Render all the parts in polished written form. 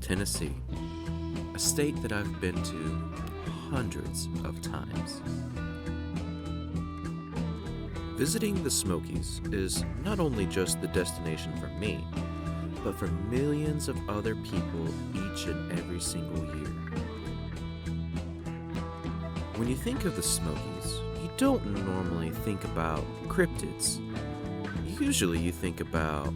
Tennessee, a state that I've been to hundreds of times. Visiting the Smokies is not only just the destination for me, but for millions of other people each and every single year. When you think of the Smokies, you don't normally think about cryptids. Usually you think about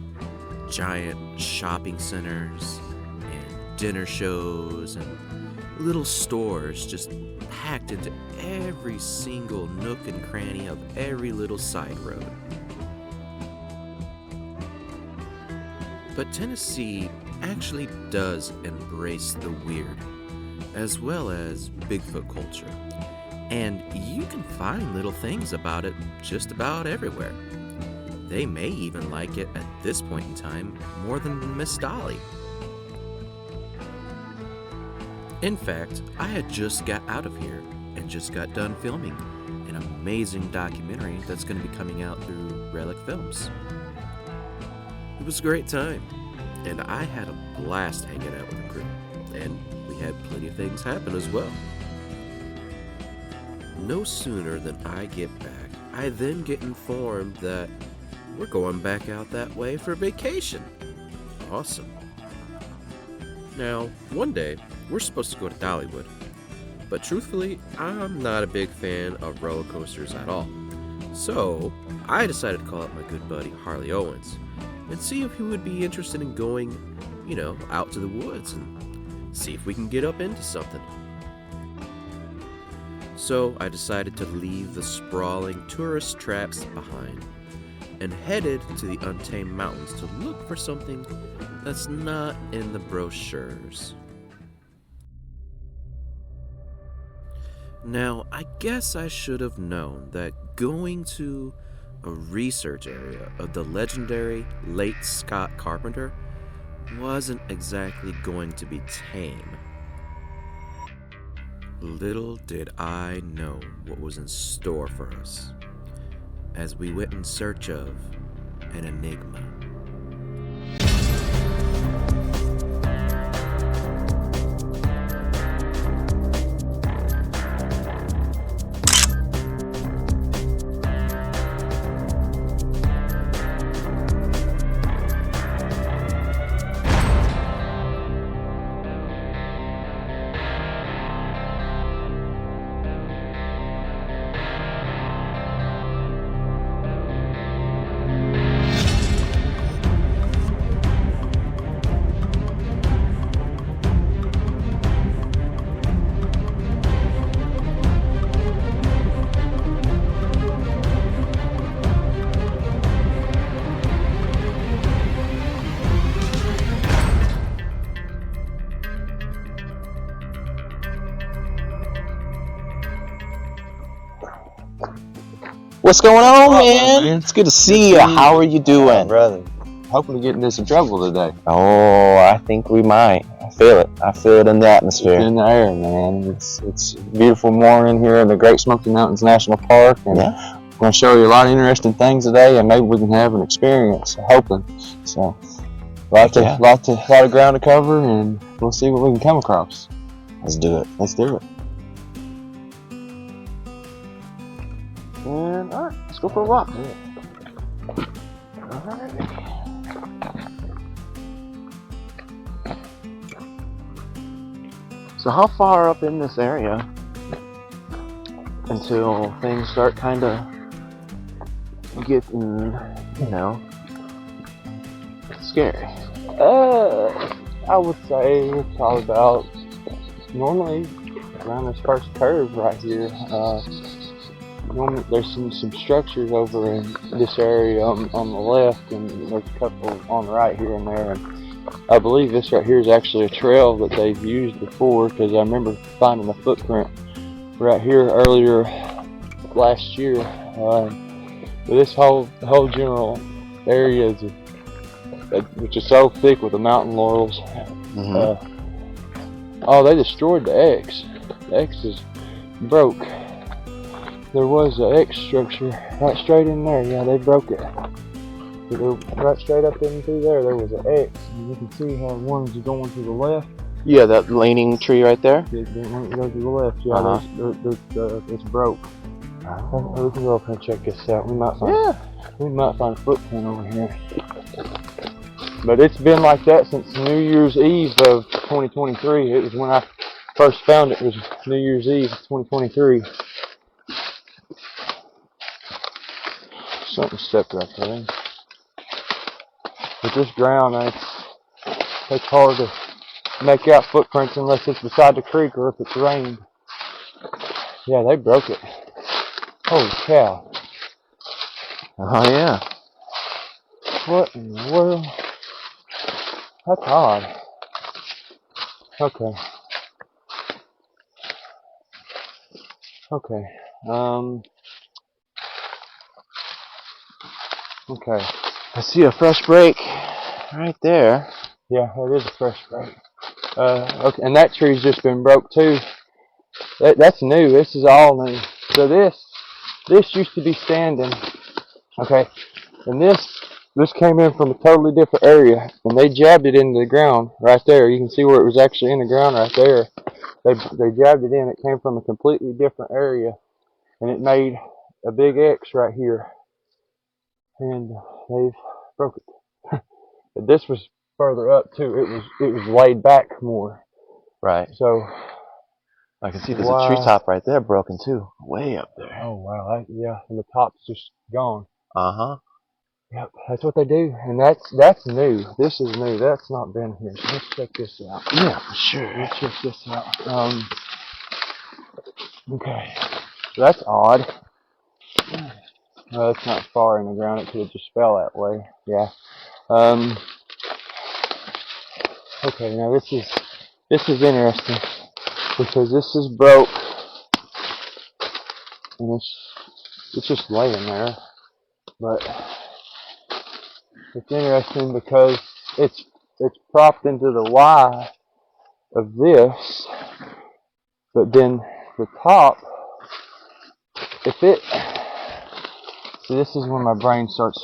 giant shopping centers and dinner shows and little stores just packed into every single nook and cranny of every little side road. But Tennessee actually does embrace the weird, as well as Bigfoot culture, and you can find little things about it just about everywhere. They may even like it at this point in time more than Miss Dolly. In fact, I had just got out of here and just got done filming an amazing documentary that's going to be coming out through Relic Films. It was a great time, and I had a blast hanging out with the crew, and we had plenty of things happen as well. No sooner than I get back, I then get informed that we're going back out that way for vacation. Awesome. Now, one day, we're supposed to go to Dollywood, but truthfully, I'm not a big fan of roller coasters at all. So, I decided to call up my good buddy Harley Owens and see if he would be interested in going, out to the woods and see if we can get up into something. So, I decided to leave the sprawling tourist traps behind and headed to the untamed mountains to look for something that's not in the brochures. Now, I guess I should have known that going to a research area of the legendary late Scott Carpenter wasn't exactly going to be tame. Little did I know what was in store for us as we went in search of an enigma. What's going on, man? It's good to see you. How are you doing? Brother, hoping to get into some trouble today. Oh, I think we might. I feel it. I feel it in the atmosphere. It's in the air, man. It's a beautiful morning here in the Great Smoky Mountains National Park. And Yeah. we're going to show you a lot of interesting things today, and maybe we can have an experience, hoping. So, lot of ground to cover, and we'll see what we can come across. Let's do it. Let's do it. And, all right, let's go for a walk. All right. So how far up in this area until things start kind of getting, scary? I would say we're probably about normally around this first curve right here. Normally there's some structures over in this area on the left, and there's a couple on the right here and there. And I believe this right here is actually a trail that they've used before, because I remember finding a footprint right here earlier last year. But this whole general area is which is so thick with the mountain laurels. They destroyed the X. The X is broke. There was an X structure right straight in there. Yeah, they broke it. Right straight up in through there was an X. And you can see how one's going to the left. Yeah, that leaning tree right there. It goes to the left. Yeah, it's broke. We can go up and check this out. We might find a footprint over here. But it's been like that since New Year's Eve of 2023. It was when I first found it. It was New Year's Eve of 2023. Something stepped right there. But this ground, it's hard to make out footprints unless it's beside the creek or if it's rained. Yeah, they broke it. Holy cow. Oh yeah. What in the world? That's odd. Okay. Okay. Okay. I see a fresh break right there. Yeah, it is a fresh break. Okay, and that tree's just been broke too. That's new. This is all new. So this used to be standing. Okay, and this came in from a totally different area, and they jabbed it into the ground right there. You can see where it was actually in the ground right there. They jabbed it in. It came from a completely different area, and it made a big X right here. And they've broke it. This was further up too. It was laid back more. Right. So I can see there's a treetop right there broken too, way up there. Oh wow, yeah, and the top's just gone. Yep, that's what they do, and that's new. This is new. That's not been here. So let's check this out. Yeah, for sure. Let's check this out. Okay, so that's odd. It's not far in the ground. It could have just fell that way. Yeah. Okay, now this is interesting because this is broke, and it's just laying there. But it's interesting because it's propped into the Y of this, but then the top, see, this is when my brain starts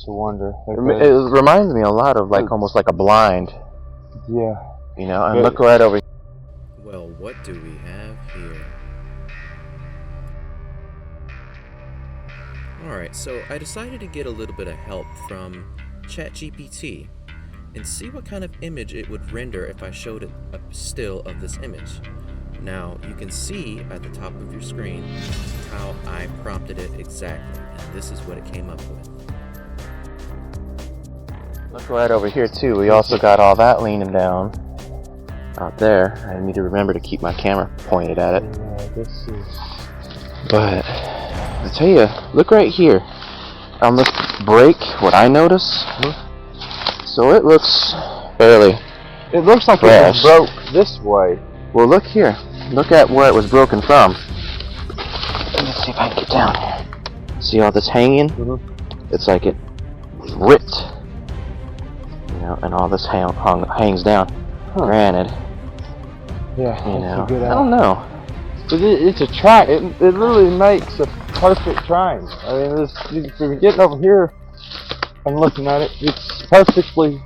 to wonder. It reminds me a lot of almost like a blind. Yeah. You know, and look right over here. Well, what do we have here? Alright, so I decided to get a little bit of help from ChatGPT and see what kind of image it would render if I showed it a still of this image. Now, you can see at the top of your screen how I prompted it exactly, and this is what it came up with. Look right over here too. We also got all that leaning down out there. I need to remember to keep my camera pointed at it. Yeah, this is... But I tell you, look right here on this break. What I notice, so it looks fairly. It looks like fresh. It was broke this way. Well, look here. Look at where it was broken from. Let's see if I can get down here. See all this hanging? It's like it was ripped. You know, and all this hangs down. Granted. Yeah, you know, a good I don't know. But it's a triangle. It literally makes a perfect triangle. I mean, if you're getting over here and looking at it, it's perfectly.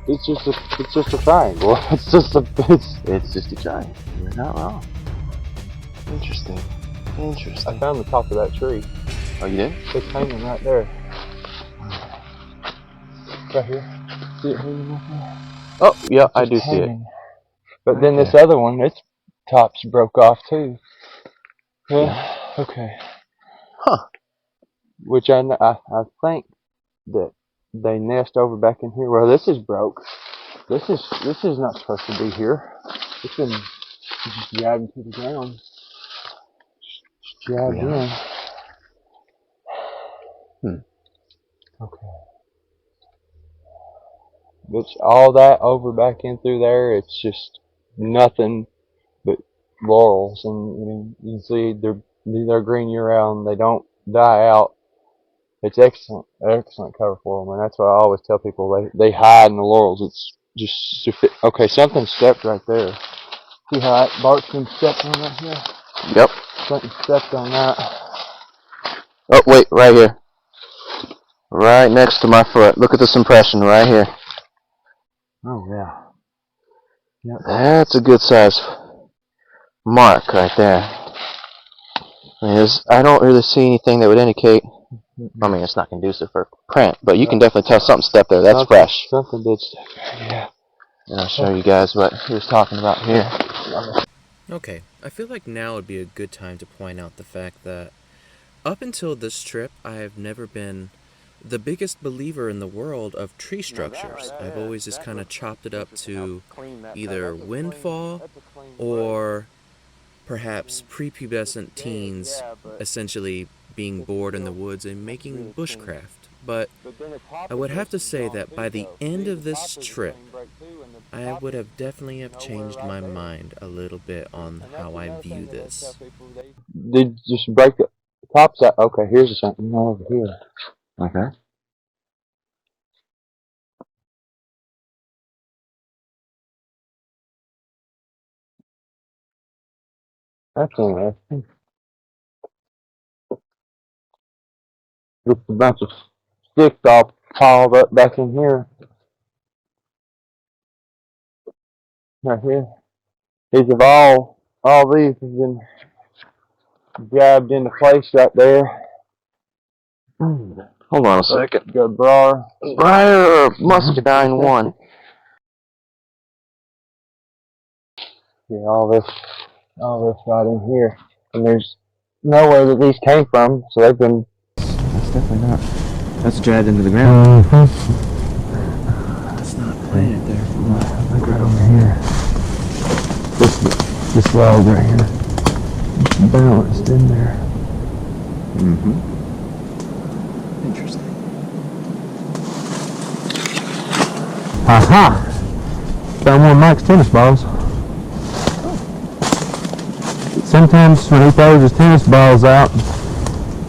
It's just a triangle. It's just a triangle. You're not wrong. Interesting. I found the top of that tree. Oh, you did? It's hanging right there. Right here. See it hanging right there? Oh, yeah, I do see it. But then this other one, its tops broke off too. Yeah. Okay. Huh. Which I think that they nest over back in here. Well, this is broke. This is not supposed to be here. It's been just jabbed to the ground. Just jabbed in. Okay. But all that over back in through there, it's just nothing but laurels, and you can see they're green year round. They don't die out. It's excellent cover for them, and that's why I always tell people they hide in the laurels. It's just okay. Something stepped right there. See how that bark's been stepped on right here? Yep. Something stepped on that. Oh wait, right here. Right next to my foot. Look at this impression right here. Oh, yeah. Yep. That's a good size mark right there. I don't really see anything that would indicate. I mean, it's not conducive for print, but you can definitely tell something stepped there. That's fresh. Something did step there, yeah. And I'll show you guys what he was talking about here. Okay, I feel like now would be a good time to point out the fact that up until this trip, I have never been the biggest believer in the world of tree structures. I've always just kind of chopped it up to either windfall or perhaps prepubescent teens essentially being bored in the woods and making bushcraft. But I would have to say that by the end of this trip, I would have definitely have changed my mind a little bit on how I view this. Did you just break the tops out? Okay, here's something over here. Okay. That's interesting. Just a bunch of sticks all piled up back in here. Right here. These have all these have been jabbed into place right there. Hold on a second. Got briar. Briar or muscadine one? Yeah, all this right in here. And there's nowhere that these came from, so they've been... That's definitely not. That's jabbed into the ground. That's not planted there. Look right over here. This log right here. It's balanced in there. Interesting. Aha! Found one of Mike's tennis balls. Sometimes when he throws his tennis balls out,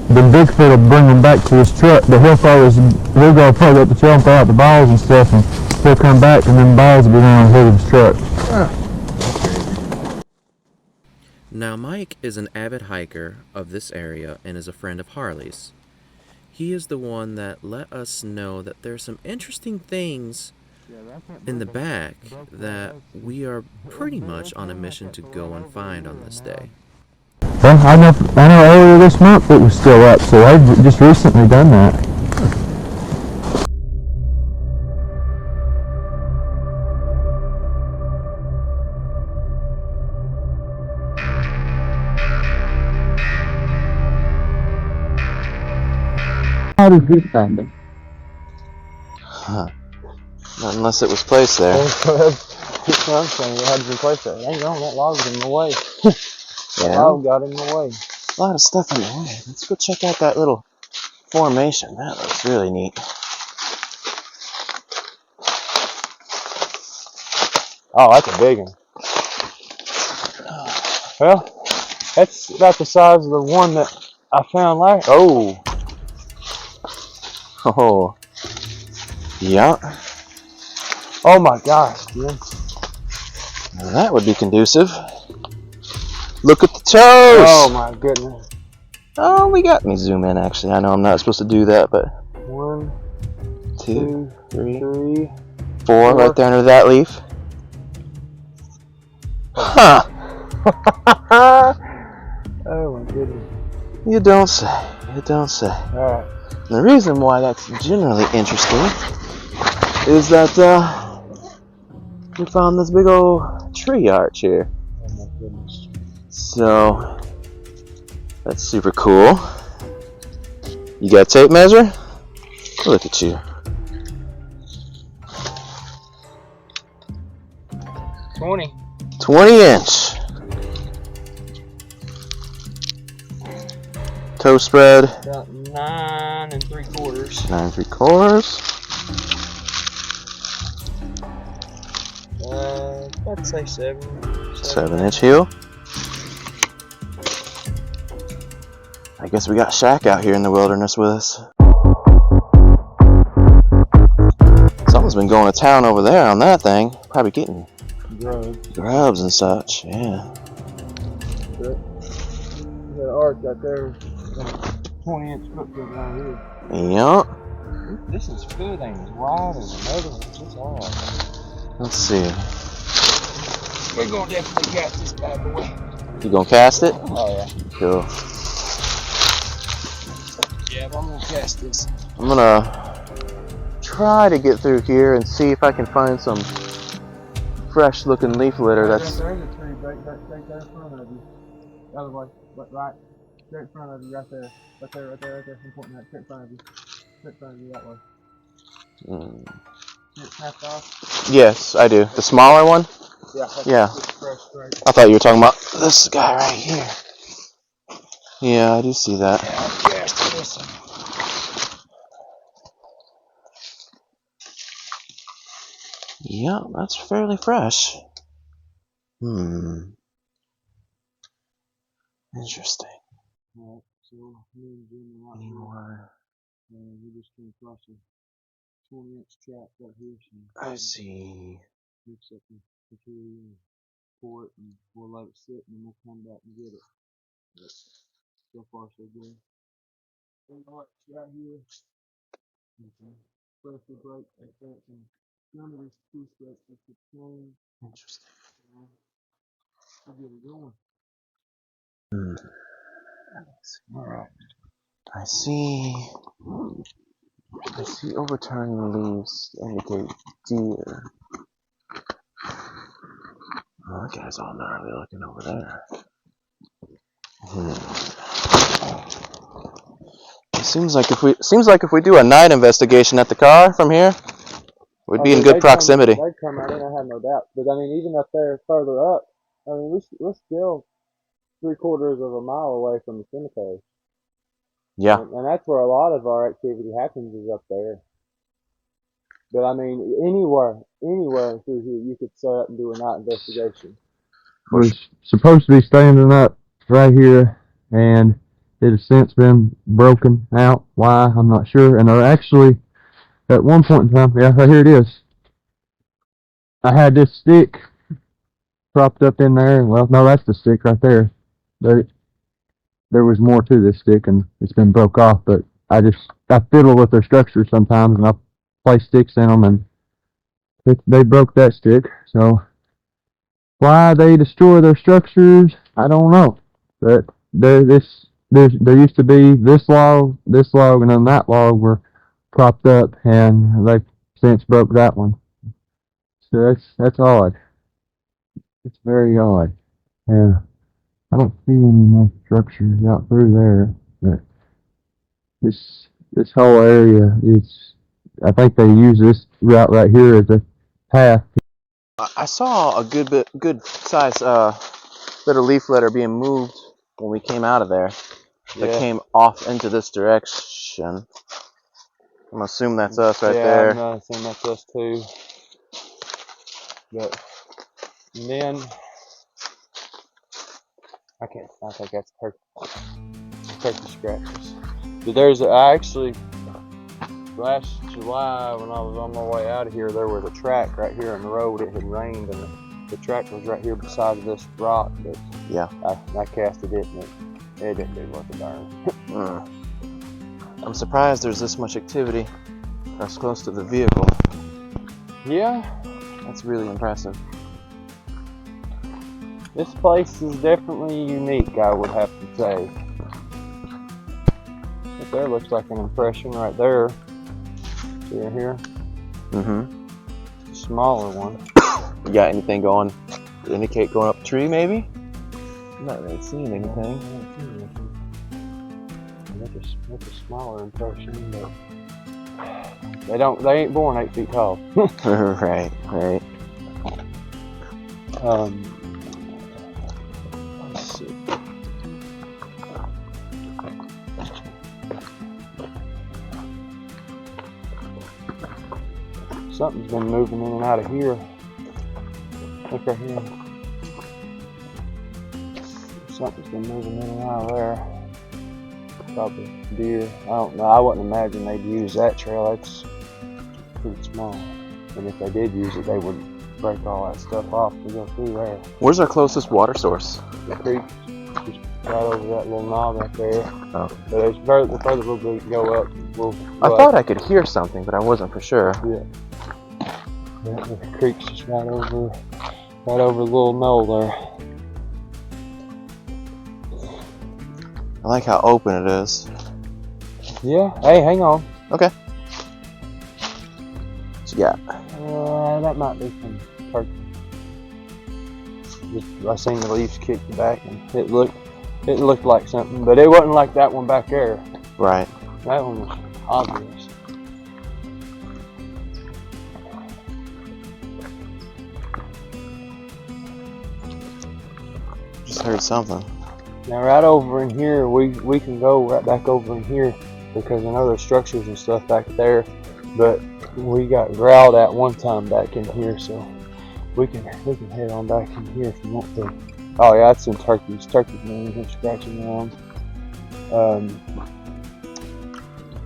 the Bigfoot will bring them back to his truck, but he'll go further up the trail and throw out the balls and stuff, and he'll come back and then balls will be down on the hood of his truck. Now, Mike is an avid hiker of this area and is a friend of Harley's. He is the one that let us know that there's some interesting things in the back that we are pretty much on a mission to go and find on this day. Well, I know earlier this month it was still up, so I've just recently done that. How did he find them? Huh. Not unless it was placed there. That's what I'm saying. How did he place that? Hang on, that log's in the way. Yeah. That log got in the way. A lot of stuff in the way. Let's go check out that little formation. That looks really neat. Oh, that's a big one. Well, that's about the size of the one that I found last. Oh. Oh. Yeah. Oh my gosh, dude. Now that would be conducive. Look at the toes! Oh my goodness. Oh, let me zoom in actually. I know I'm not supposed to do that, but 1, 2, 3, 3, 4 right there under that leaf. Huh. Oh my goodness. You don't say. You don't say. Alright. The reason why that's generally interesting is that we found this big old tree arch here. Oh my goodness. So that's super cool. You got a tape measure? Look at you. 20. 20-inch. Toe spread. About 9 3/4. 9 3/4. I'd say 7. 7-inch heel. I guess we got Shaq out here in the wilderness with us. Someone's been going to town over there on that thing. Probably getting grubs and such, yeah. That arch right there, 20-inch footprint right here. Yup. This is good, ain't as wide as another one. It's alright. Let's see. We're gonna definitely cast this bad boy. You gonna cast it? Oh yeah. Cool. Yeah, but I'm gonna cast this. I'm gonna try to get through here and see if I can find some fresh looking leaf litter that's... There's a tree right there in front of you. The other way, but right. Straight in front of you, right there. Right there. I'm pointing at straight in front of you. Straight in front of you that way. See it snapped off? Yes, I do. The smaller one? Yeah. That's Yeah. fresh, right? I thought you were talking about this guy right here. Yeah, I do see that. Yeah, I'll cast this one. Yeah, that's fairly fresh. Interesting. Alright, so me and Jim are out Any here. more? We just came across a 20-inch trap right here. I see. Mix up the material and pour it, and we'll let it sit, and then we'll come back and get it. But so far, so good. Right here. Pressure brake like that, and none of these two steps is the same. Interesting. We'll get it going. Alright. I see overturning leaves to indicate deer. Oh, that guy's all gnarly looking over there. It seems like if we do a night investigation at the car from here, we'd be in good proximity. They'd come out, and I have no doubt. But I mean, even up there, further up, I mean, we're still 3/4 of a mile away from the cemetery. Yeah. And that's where a lot of our activity happens, is up there. But I mean, anywhere through here, you could set up and do a night investigation. We're supposed to be standing up right here, and it has since been broken out. Why, I'm not sure. And actually, at one point in time, yeah, right here it is. I had this stick propped up in there. Well, no, that's the stick right there. There was more to this stick, and it's been broke off. But I fiddle with their structures sometimes, and I place sticks in them, and they broke that stick. So why they destroy their structures, I don't know. But there used to be this log, and then that log were propped up, and they since broke that one. So that's odd. It's very odd. And I don't see any more structures out through there. But this whole area is, I think they use this route right here as a path. I saw a good size bit of leaf litter being moved when we came out of there. That came off into this direction. I'm gonna assume that's us right there. I'm gonna assume that's us too. But and then I think that's turkey scratches. But actually last July, when I was on my way out of here, there was a track right here on the road. It had rained, and the track was right here beside this rock. But yeah, I casted it, and it didn't do worth a darn. I'm surprised there's this much activity that's close to the vehicle. Yeah, that's really impressive. This place is definitely unique, I would have to say. Right there looks like an impression right there. See right here? Smaller one. You got anything going to indicate going up a tree, maybe? I'm not really seeing anything. That's a smaller impression, but they ain't born 8 feet tall. Right. Let's see. Something's been moving in and out of here. Look right here. Something's been moving in and out of there. Probably deer. I don't know. I wouldn't imagine they'd use that trail. That's pretty small. And if they did use it, they would break all that stuff off to go through there. Where's our closest water source? The creek, just right over that little knob right there. Oh. But there's the further we go up, I thought I could hear something, but I wasn't for sure. Yeah. Yeah, the creek's just right over the little knoll there. I like how open it is. Yeah. Hey, hang on. Okay. What you got? That might be some turkey. I seen the leaves kick back, and it looked like something, but it wasn't like that one back there. Right. That one was obvious. Just heard something. Now right over in here, we can go right back over in here because I know there's structures and stuff back there, but we got growled at one time back in here, so we can head on back in here if you want to. Oh yeah, that's some turkeys. Turkeys man, they're scratching around.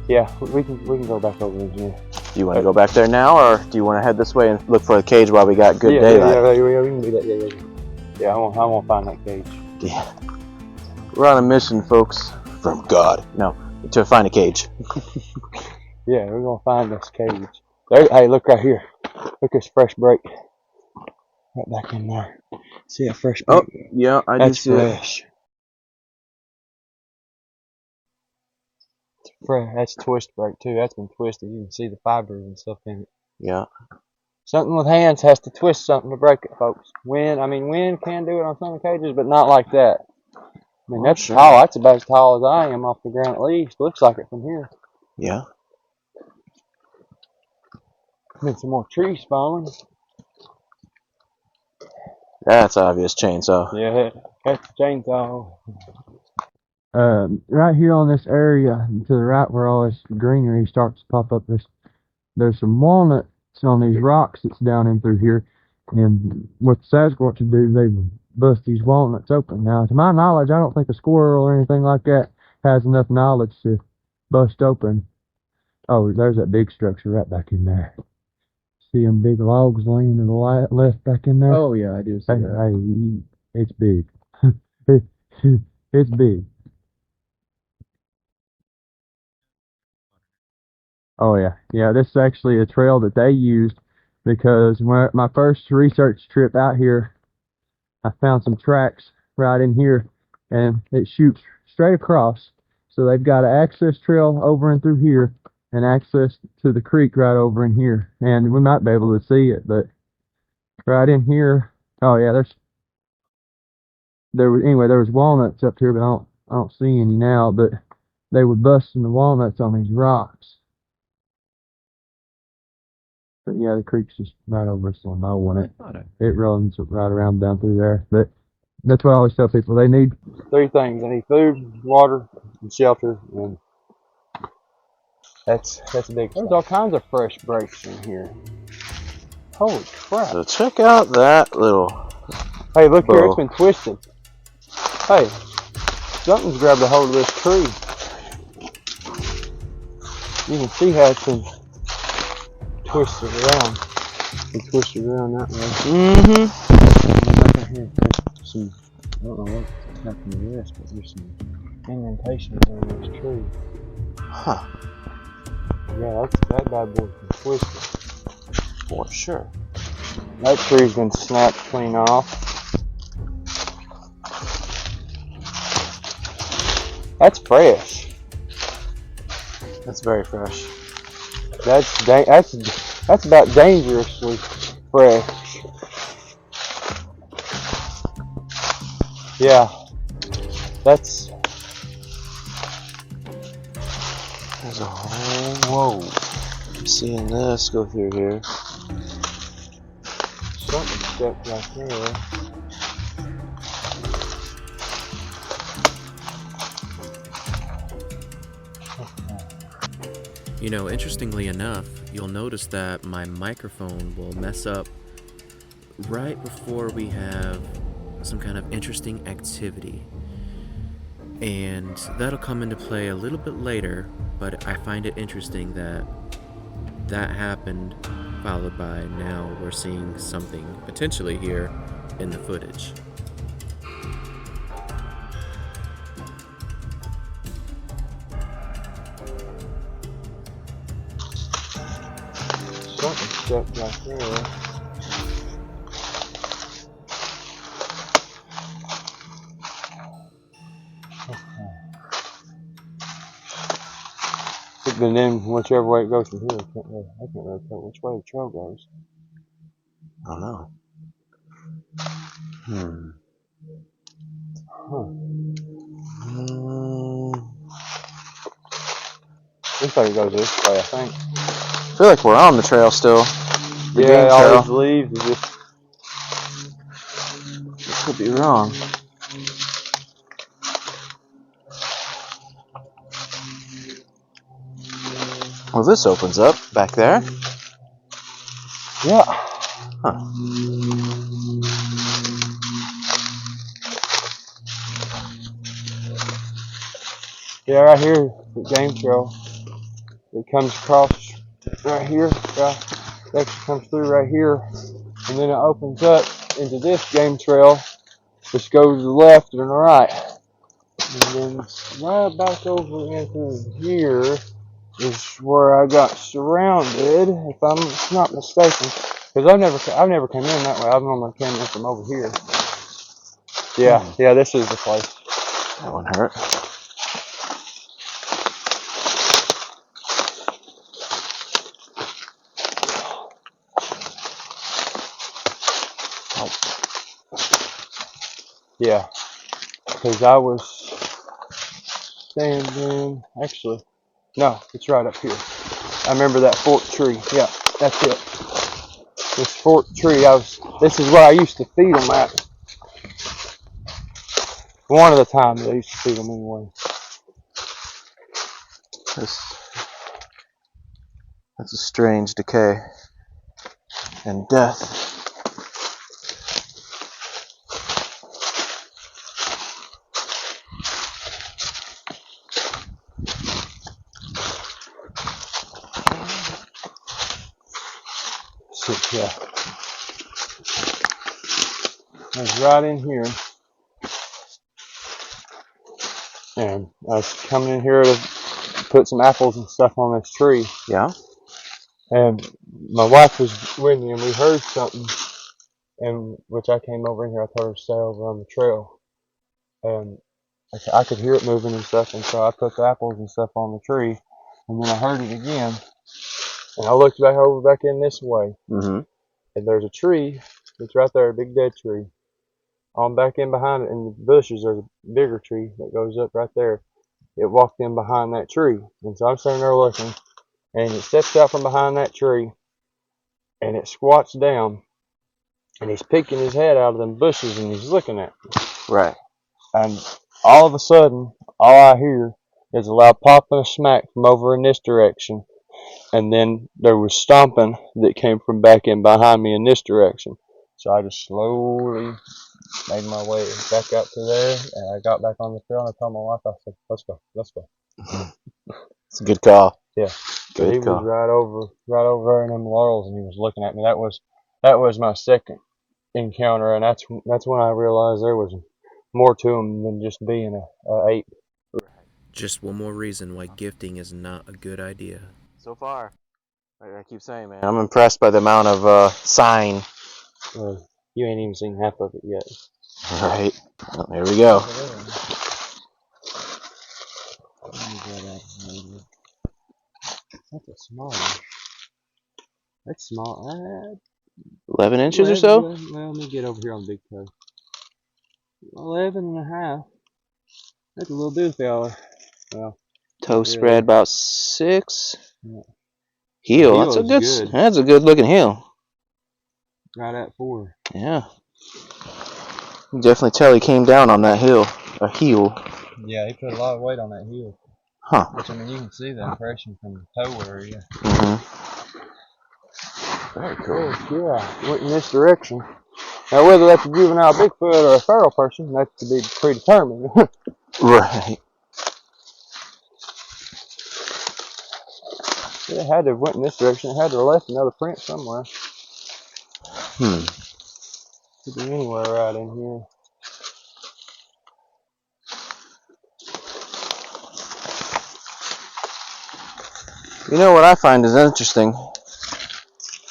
Yeah, we can go back over in here. Do you want to go back there now, or do you want to head this way and look for the cage while we got good daylight? Yeah, we can do that. Yeah, I want to find that cage. Yeah. We're on a mission, folks. From God. No, to find a cage. Yeah, we're gonna find this cage. There, hey, look right here. Look at this fresh break. Right back in there. See that fresh break? Oh, yeah, I do see it. Fresh. Fresh. That's twist break too. That's been twisted. You can see the fibers and stuff in it. Yeah. Something with hands has to twist something to break it, folks. Wind can do it on some cages, but not like that. I mean, that's tall. That's about as tall as I am off the ground at least. Looks like it from here. Yeah. Been some more trees falling. That's obvious chainsaw. Yeah, that's a chainsaw. Right here on this area to the right where all this greenery starts to pop up, there's some walnuts on these rocks that's down in through here, and what the Sasquatch would do, they bust these walnuts open. Now, to my knowledge, I don't think a squirrel or anything like that has enough knowledge to bust open. Oh, there's that big structure right back in there. See them big logs laying to the left back in there? Oh, yeah, I do see that. Hey, it's big. It's big. Oh, yeah. Yeah, this is actually a trail that they used because when my first research trip out here, I found some tracks right in here, and it shoots straight across. So they've got an access trail over and through here, and access to the creek right over in here. And we might be able to see it, but right in here, oh yeah, there was walnuts up here, but I don't see any now, but they were busting the walnuts on these rocks. But yeah, the creek's just right over us on no one. It runs right around down through there. But that's what I always tell people, they need three things. They need food, water, and shelter, and that's big. There's all kinds of fresh breaks in here. Holy crap. So check out that little... Hey, look here, it's been twisted. Hey, something's grabbed a hold of this tree. You can see how it's been twisted around. It's twisted around that way. Mm-hmm. Right here, there's some, I don't know what's happened to this, but there's some indentation in this tree. Huh. Yeah, that bad boy's been twisted. For sure. That tree's been snapped clean off. That's fresh. That's very fresh. That's about dangerously fresh. Yeah. There's a whole... Whoa. I'm seeing this go through here. Something stuck right there. You know, interestingly enough, you'll notice that my microphone will mess up right before we have some kind of interesting activity. And that'll come into play a little bit later, but I find it interesting that happened, followed by now we're seeing something potentially here in the footage. footsteps right there. And then whichever way it goes from here, I can't really tell which way the trail goes. I don't know. Looks like it goes this way, I think. I feel like we're on the trail still. The game Yeah, all trail. these leaves are just... I could be wrong. Well, this opens up back there. Yeah. Huh. Yeah, right here, the game trail. It comes across right here. Yeah, it actually comes through right here. And then it opens up into this game trail, which goes to the left and the right. And then right back over into here is where I got surrounded, if I'm not mistaken. Because I've never come in that way. I've normally came in from over here. Yeah, this is the place. That one hurt. Yeah, because I was standing, actually, no, it's right up here. I remember that forked tree. Yeah, that's it. This forked tree, this is where I used to feed them at. One of the times I used to feed them anyway. That's a strange decay and death. So, yeah. I was right in here. And I was coming in here to put some apples and stuff on this tree. Yeah. And my wife was with me and we heard something. And which I came over in here, I told her to stay over on the trail. And I could hear it moving and stuff, and so I put the apples and stuff on the tree, and then I heard it again, and I looked back in this way, and there's a tree that's right there, a big dead tree. On back in behind it, in the bushes, there's a bigger tree that goes up right there. It walked in behind that tree, and so I'm sitting there looking, and it steps out from behind that tree, and it squats down, and he's peeking his head out of them bushes, and he's looking at me. Right. And all of a sudden, all I hear is a loud pop and a smack from over in this direction. And then there was stomping that came from back in behind me in this direction. So I just slowly made my way back up to there, and I got back on the trail, and I told my wife, I said, let's go. It's a good call. Yeah. Good He call. was right over there in them laurels, and he was looking at me. That was my second encounter, and that's when I realized there was more to him than just being a ape. Just one more reason why gifting is not a good idea. So far, like I keep saying, man, I'm impressed by the amount of sign. Well, you ain't even seen half of it yet. Right. Well, there we go. That's a small one. That's small. 11 inches or so? Well, let me get over here on the big toe. 11 and a half. That's a little big fella. Well, Toe spread about 6. Yeah. Heel. That's a good. That's a good looking heel. Right at 4. Yeah. You definitely tell he came down on that heel. A heel. Yeah, he put a lot of weight on that heel. Huh. Which, I mean, you can see the impression from the toe area. Very cool. Yeah, went in this direction. Now, whether that's a juvenile Bigfoot or a feral person, that's to be predetermined. Right. It had to have went in this direction. It had to have left another print somewhere. Could be anywhere right in here. You know what I find is interesting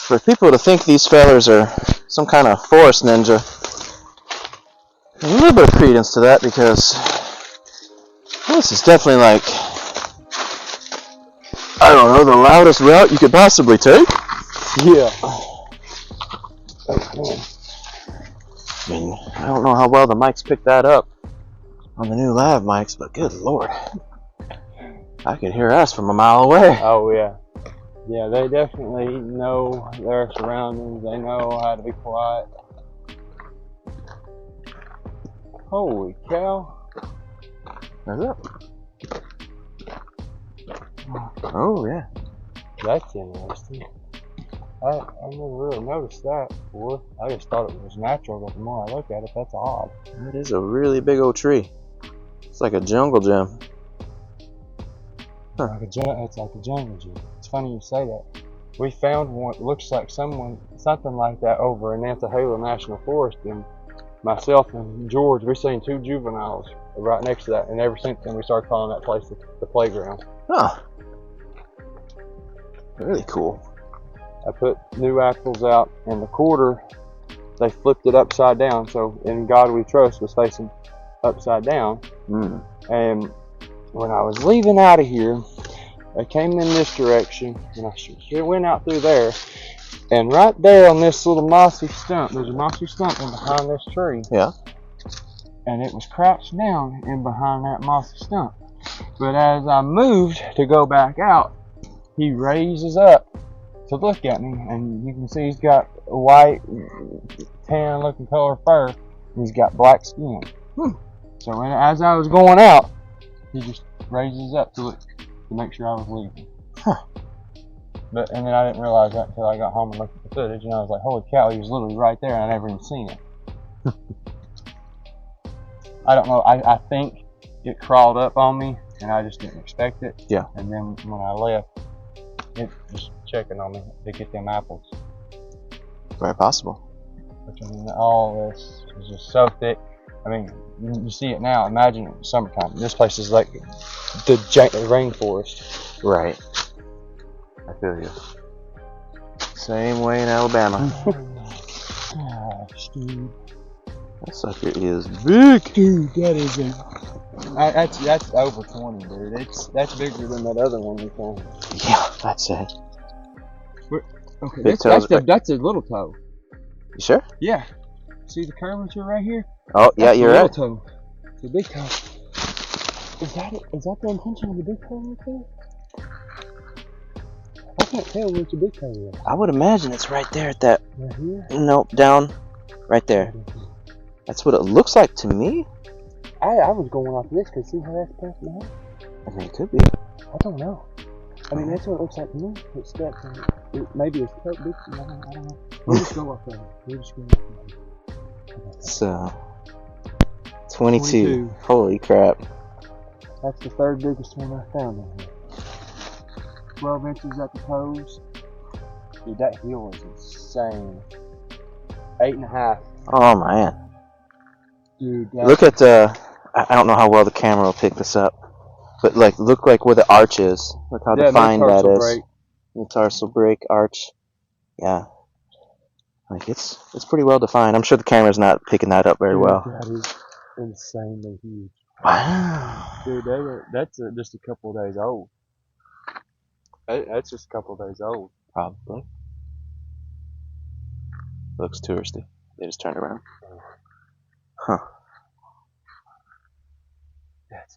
For people to think these fellers are some kind of forest ninja, there's a little bit of credence to that, because this is definitely like, I don't know, the loudest route you could possibly take. Yeah. I mean, I don't know how well the mics picked that up on the new lav mics, but good lord, I could hear us from a mile away. Oh yeah. Yeah, they definitely know their surroundings. They know how to be quiet. Holy cow. What's up? Oh yeah. That's interesting. I never really noticed that before. I just thought it was natural, but the more I look at it, that's odd. That is a really big old tree. It's like a jungle gym. Huh. It's like a jungle gym. It's funny you say that. We found one, looks like something like that over in Nantahala National Forest, and myself and George, we've seen 2 juveniles right next to that, and ever since then we started calling that place the playground. Huh. Really cool. I put new apples out, and the quarter, they flipped it upside down, so In God We Trust was facing upside down. And when I was leaving out of here, I came in this direction, and I went out through there, and right there on this little mossy stump, there's a mossy stump in behind this tree. Yeah. And it was crouched down in behind that mossy stump. But as I moved to go back out, he raises up to look at me, and you can see he's got a white, tan looking color fur, and he's got black skin. So as I was going out, he just raises up to look to make sure I was leaving. And then I didn't realize that until I got home and looked at the footage, and I was like, holy cow, he was literally right there, and I never even seen it. I don't know, I think it crawled up on me, and I just didn't expect it. Yeah. And then when I left, it was checking on me to get them apples. Very possible. Which, I mean, all this is just so thick. I mean, you see it now. Imagine it was summertime. This place is like the rainforest. Right. I feel you. Same way in Alabama. Gosh, dude. That sucker is big. Dude, that is that's over 20, dude. That's bigger than that other one we found. Yeah, that's it. Okay, Big that's a little toe. You sure? Yeah. See the curvature right here? Oh, yeah, That's you're the right. little toe. The big toe. Is that it? Is that the intention of the big toe right there? I can't tell which the big toe is. I would imagine it's right there at that. Right here? Nope, down. Right there. That's what it looks like to me. I was going off this because see how that's past my head? I mean, it could be. I don't know. I mean, that's what it looks like to me. It's steps on it. Maybe it's toe big. I don't know. We'll just go off of it. We'll just go off of it. So, 22. Holy crap. That's the third biggest one I found in here. 12 inches at the toes. Dude, that heel is insane. 8.5. Oh, man. Dude, Look at I don't know how well the camera will pick this up, but look like where the arch is. Look how defined that is. Break. Metatarsal break, arch. Yeah. Like it's pretty well defined. I'm sure the camera's not picking that up very well. That is insanely huge. Wow. Dude, that's just a couple of days old. That's just a couple of days old. Probably. Looks touristy. They just turned around. Huh. That's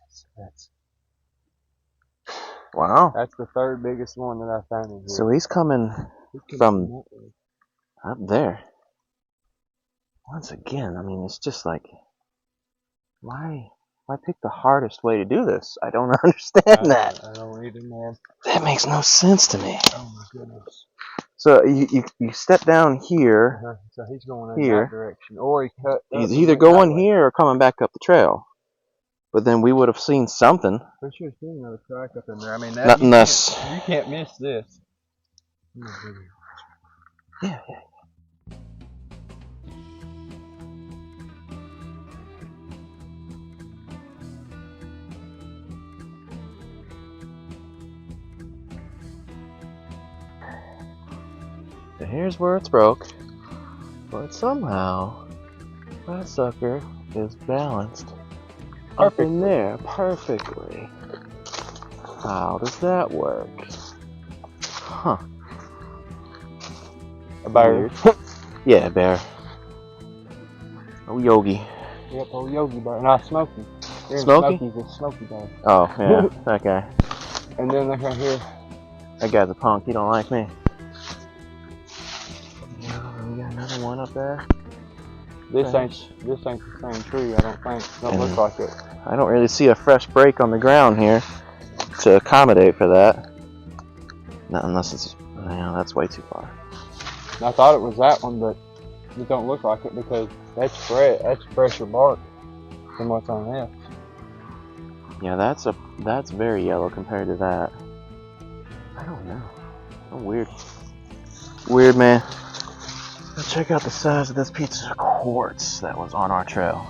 Wow. That's the third biggest one that I found in here. So he's coming from up there. Once again, I mean, it's just like, why pick the hardest way to do this? I don't understand that. I don't either, man. That makes no sense to me. Oh my goodness. So you step down here. So he's going in here. that direction, or he cut. He's either going here or coming back up the trail. But then we would have seen something. We should have seen another track up in there. I mean, Not unless. You can't miss this. Yeah. So here's where it's broke. But somehow, that sucker is balanced up in there perfectly. How does that work? Huh. A bear. Weird. Yeah, a bear. Oh, Yogi. Yep, old Yogi bear. Not Smoky. Here in Smoky? Smokies, it's Smoky bear. Oh, yeah, that guy. And then look right here. That guy's a punk, he don't like me. Yeah, we got another one up there. This ain't the same tree, I don't think. Don't look like it. I don't really see a fresh break on the ground here to accommodate for that. Not unless it's, no, that's way too far. I thought it was that one, but it don't look like it because that's fresh. That's fresher bark than what's on this. Yeah, that's very yellow compared to that. I don't know. Oh, weird. Weird, man. Let's check out the size of this piece of quartz that was on our trail.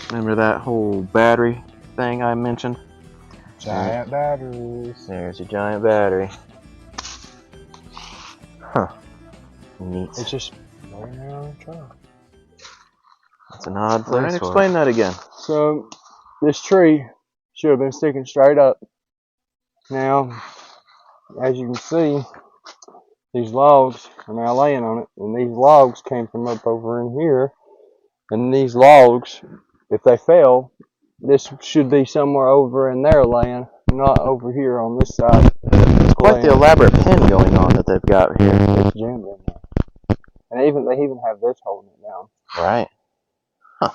Remember that whole battery thing I mentioned? Giant batteries. There's your giant battery. Huh. Neat. It's just laying there on the trail. That's an odd Well, place. Explain that again. So, this tree should have been sticking straight up. Now, as you can see, these logs are now laying on it, and these logs came from up over in here. And these logs, if they fell, this should be somewhere over in there laying, not over here on this side. It's quite the elaborate pin going on that they've got here. It's jammed in there. And they even have this holding it down. Right. Huh.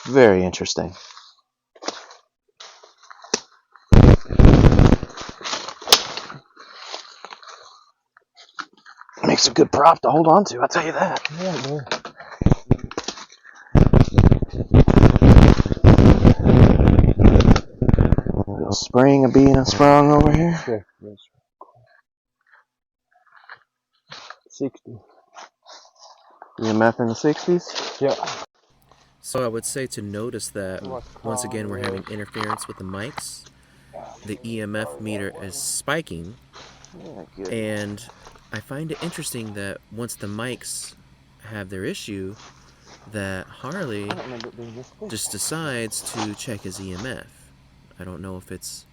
Very interesting. Makes a good prop to hold on to, I'll tell you that. Yeah, dude. A little spring of being sprung over here. Yeah, yes. 60. EMF in the 60s. Yeah. So I would say to notice that once again we're having interference with the mics. The EMF meter is spiking, Yeah, good. and I find it interesting that once the mics have their issue, that Harley I don't remember it being this big. just decides to check his EMF. I don't know if it's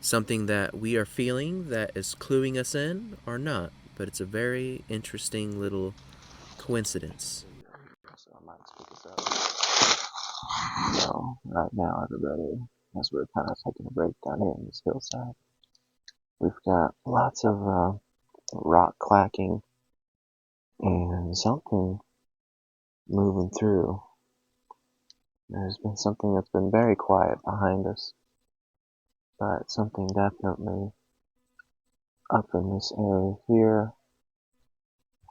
something that we are feeling that is cluing us in or not, but it's a very interesting little coincidence. So I might speak this up. So right now, everybody, as we're kind of taking a break down here in this hillside, we've got lots of rock clacking and something moving through. There's been something that's been very quiet behind us, but something definitely up in this area here,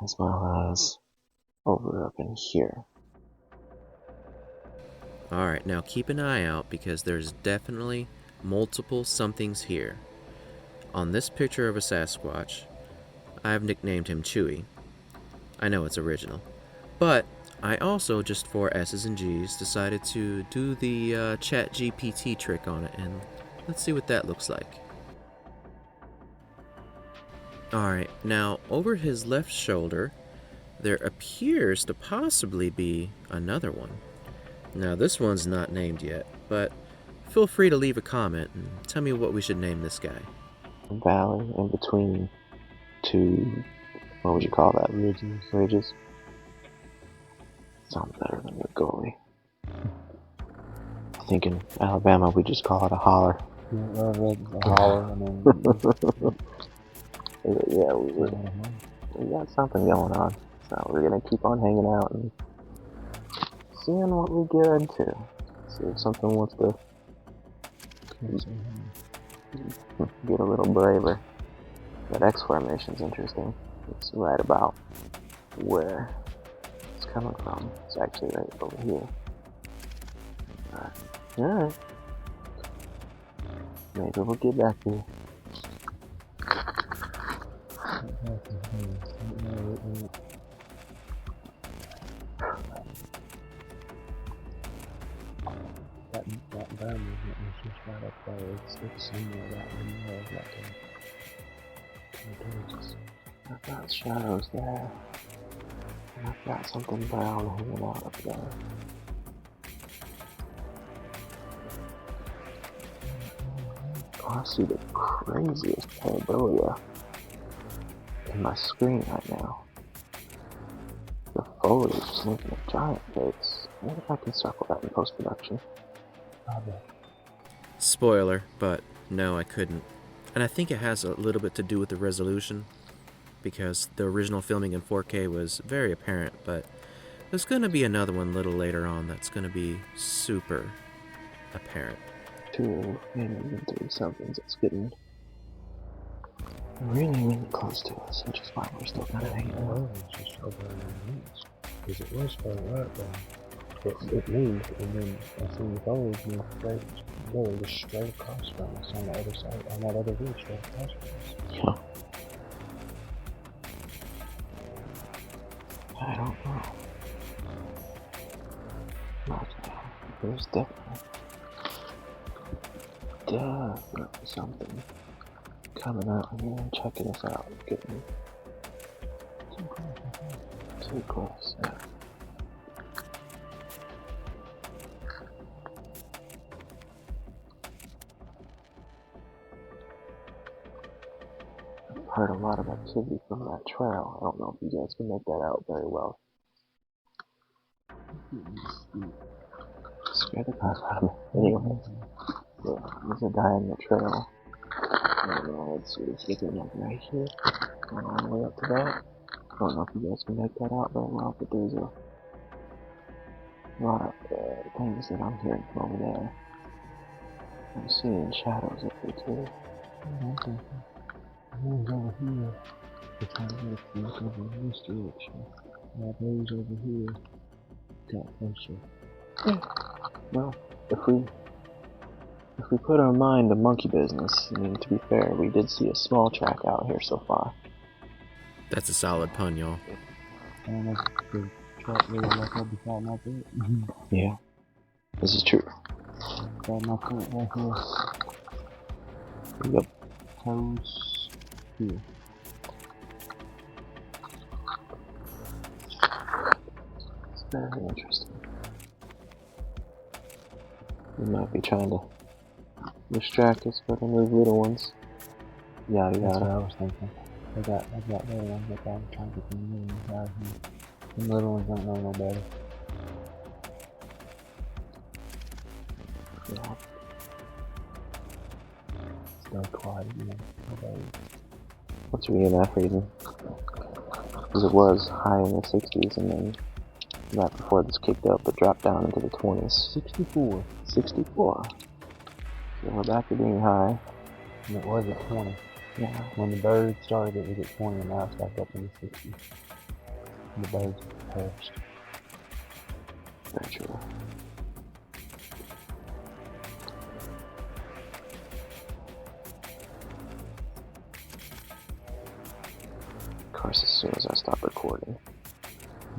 as well as over up in here. Alright, now keep an eye out because there's definitely multiple somethings here. On this picture of a Sasquatch, I've nicknamed him Chewy. I know it's original. But I also, just for S's and G's, decided to do the Chat GPT trick on it, and let's see what that looks like. Alright, now over his left shoulder, there appears to possibly be another one. Now this one's not named yet, but feel free to leave a comment and tell me what we should name this guy. Valley in between two, what would you call that? Ridges. Sounds better than the goalie. I think in Alabama we just call it a holler. Yeah, a holler. I mean, Yeah, we got something going on. So we're gonna keep on hanging out and seeing what we get into. See if something wants to get a little braver. That X formation's interesting. It's right about where it's coming from. It's actually right over here. Alright. Maybe we'll get back to you. that burn movement was just right up there. It's somewhere right in there. Like a I've got shadows there. And I've got something brown hanging out up there. Oh, I see the craziest pareidolia in my screen right now. The foliage is making a giant face. I wonder if I can circle that in post-production. Spoiler, but no, I couldn't. And I think it has a little bit to do with the resolution, because the original filming in 4K was very apparent, but there's going to be another one a little later on that's going to be super apparent. 2, maybe even 3 somethings. It's getting really close to us, which is why we're still kind of hanging out. It's just over in the knees. Because it was far right down. It moved, and then I seen the foliage move straight, really just straight across from us on the other side, on that other view, straight across from us. Yeah. I don't know. But there's definitely something coming out here and checking us out. Getting too close. Yeah. I've heard a lot of activity from that trail. I don't know if you guys can make that out very well. Scared the crap out of me. Anyway, there's a guy in the trail. Let's see, let's get him like right here. Going all the way up to that. I don't know if you guys can make that out very well, but there's a lot of things that I'm hearing from over there. I'm seeing shadows up there too. One's over here. It's kind of like look over in this direction. Now those over here got closer. Well, if we put our mind to monkey business, I mean, to be fair, we did see a small track out here so far. That's a solid pun, y'all. And it's the track really like I'll be falling out there. Yeah, this is true. Got my foot right here. Yep. Toes here. It's very interesting. We might be trying to distract us, but remove little ones. Yada That's what yada. I was thinking. I got little ones that I'm trying to get the little ones out of here. The little ones don't know no better. Yeah. Stay quiet, you know. Nobody. What's your EMF reading? Because it was high in the 60s, and then right before this kicked up, it dropped down into the 20s. 64. 64. So we're back to being high. And it was at 20. Yeah. When the birds started, it was at 20, and now it's back up in the 60s. And the birds perished. Very true. Of course, as soon as I stop recording,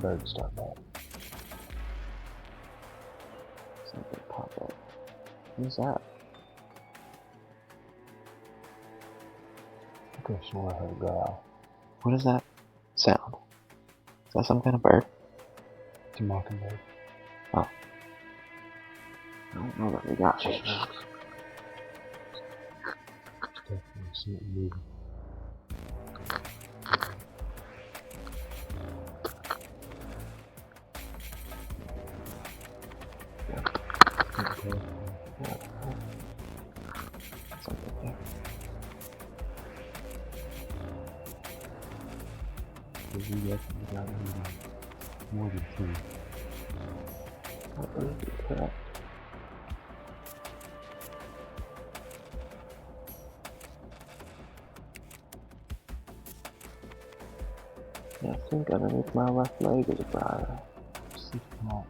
Birds start back. something pop up. Who's that? I could have sworn I heard a growl. What is that sound? Is that some kind of bird? It's a mockingbird. I don't know that we got it. Definitely something moving. Okay. Something there. We definitely got more than 2. That would be correct. Yeah, I think underneath my left leg is a briar. 6 o'clock.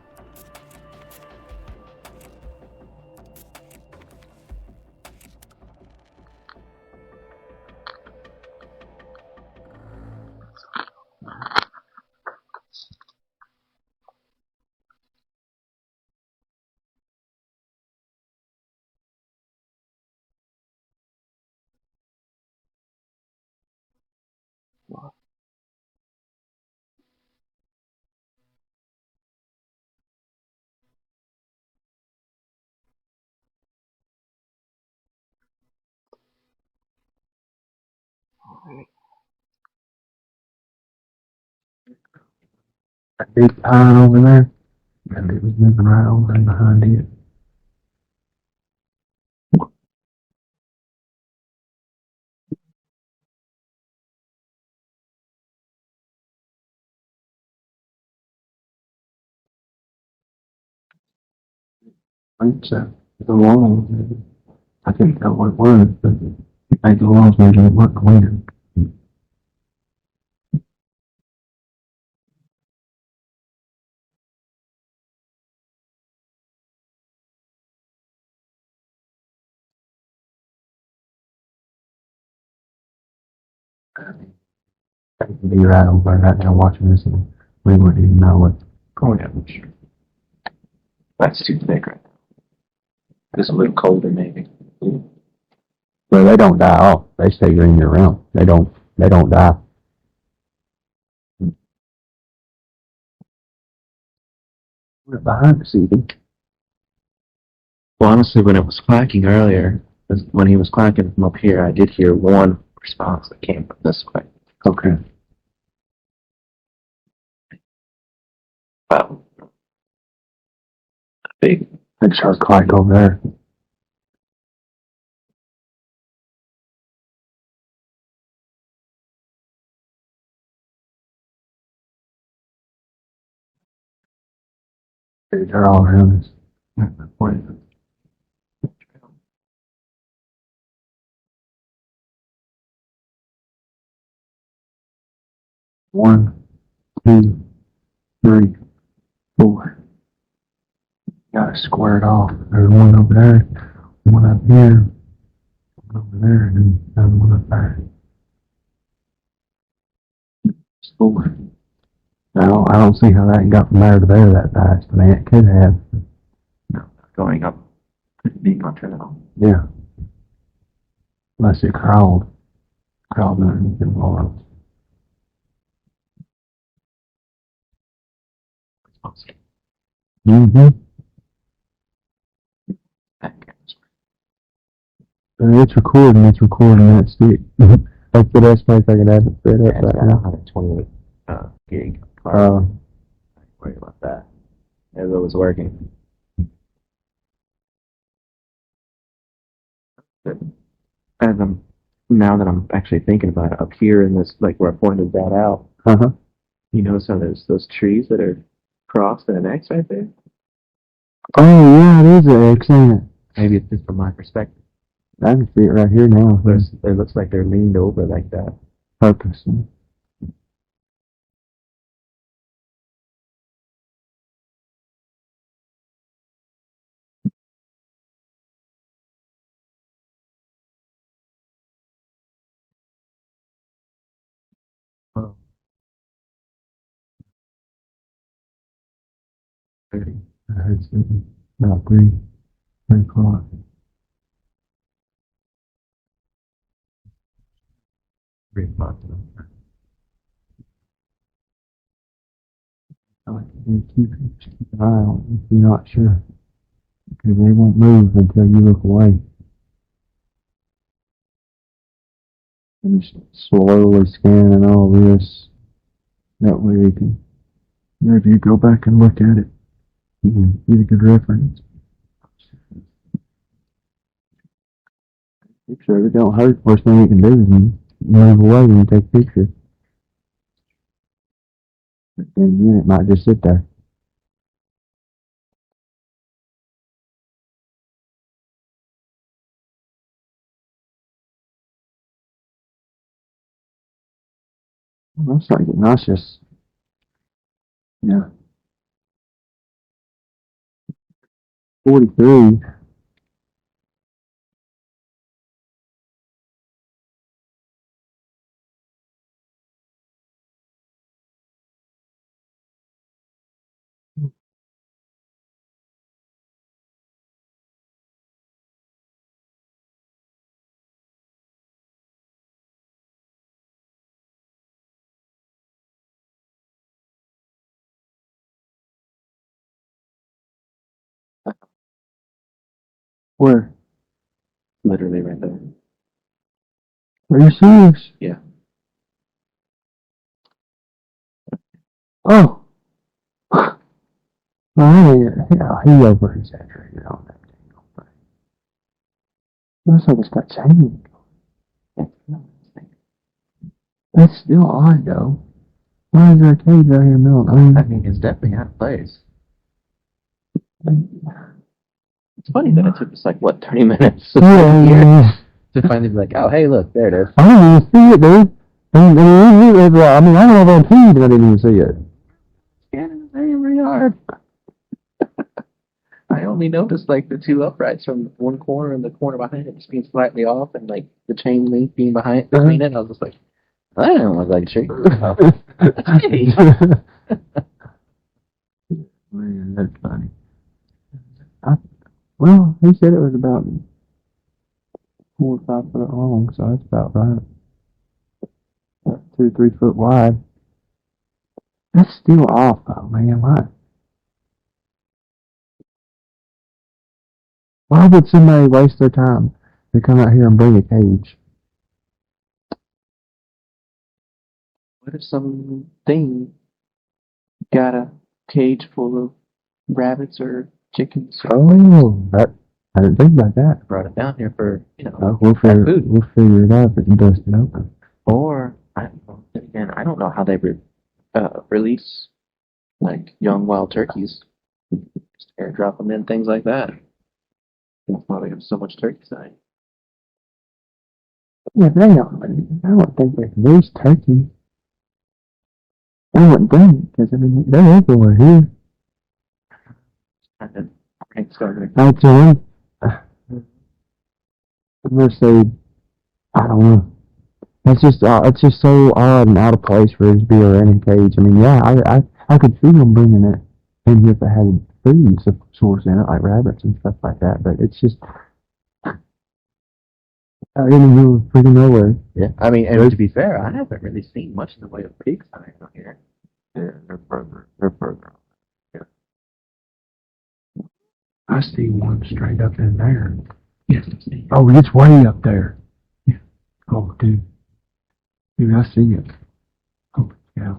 That big pine over there, and it was moving right over and behind it. I think so. The walls, I couldn't tell what it was, but I think the walls made it look cleaner. I could be right over right now watching this, and we wouldn't even know what's going on. That's too thick right now. It's a little colder, maybe. Well, they don't die off. They stay green year round. They don't die. We're behind us even. Well, honestly, when it was quacking earlier, when he was quacking from up here, I did hear one response that came from this way. Okay. Well, big. I just heard quack over there. They're all around us. One, two, three, four. Got it squared off. There's one over there, one up here, one over there, and then another one up there. It's four. Now, I don't see how that got from there to there that fast. I mean, it could have. No, going up couldn't be much at all. Yeah. Unless it crawled underneath the wall. Mm-hmm. It's recording, that's it. That's the best place I can have it set up right now. 128 gig. Don't worry about that. As it was working. As now that I'm actually thinking about it, up here in this, like where I pointed that out, you notice how there's those trees that are crossed and an X right there? Oh, yeah, it is an X, ain't it? Maybe it's just from my perspective. I can see it right here now. It looks like they're leaned over like that. Purposely. Oh. 30. I heard something about 3 o'clock. Three o'clock. I like to keep an eye on it if you're not sure. Because they won't move until you look away. I'm just slowly scanning all this. That way we can maybe go back and look at it. You can get a good reference. Picture it don't hurt. Worst thing you can do is you move away when you take a picture. But then again, it might just sit there. Well, that's like nauseous. Yeah. 43. Where? Literally right there. Are you serious? Yeah. Oh! Well, he over exaggerated on that thing. But looks like it's got chains. That's still odd, though. Why is there a cage right here in the middle? I mean, it's definitely out of place. It's funny that it took us, 30 minutes yeah. to finally be like, oh, hey, look, there it is. I didn't even see it, dude. I don't know if I'm TV, but I didn't even see it. Scanning very hard. I only noticed, the two uprights from one corner and the corner behind it just being slightly off, and, the chain link being between it. I was just like, that don't look like a tree. Man, that's funny. Well, he said it was about 4 or 5 foot long, so that's about right. About 2 or 3 foot wide. That's still off, though, man. Why would somebody waste their time to come out here and bring a cage? What if something got a cage full of rabbits or chickens? Oh, I didn't think about that. Brought it down here for, We'll figure it out if it busted open. Or, I don't know how they release, young wild turkeys. Just airdrop them in, things like that. That's why we have so much turkey sign. Yeah, but I don't think they can lose turkey. I wouldn't bring it, because, they're everywhere here. I'd say, unless they, I don't know. It's just so odd and out of place for it to be a running cage. I could see them bringing it in here if they had food source in it, like rabbits and stuff like that, but it's just out in the middle of freaking nowhere. Yeah, and to be fair, I haven't really seen much in the way of pig sign out here. Yeah, they're further. Yeah. I see one straight up in there. Yes, I see. Oh, it's way up there. Yeah. Oh, dude. Dude, I see it. Oh, yeah.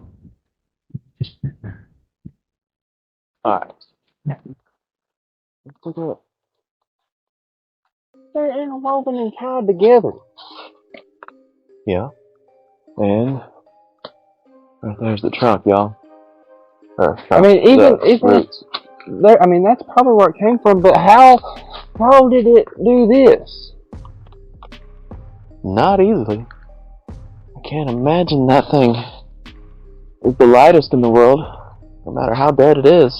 Just sit there. Alright. Yeah. Let's look up. They're interwoven and tied together. Yeah. And right there's the trunk, y'all. Even roots. There, that's probably where it came from, but how did it do this? Not easily. I can't imagine that thing is the lightest in the world, no matter how dead it is.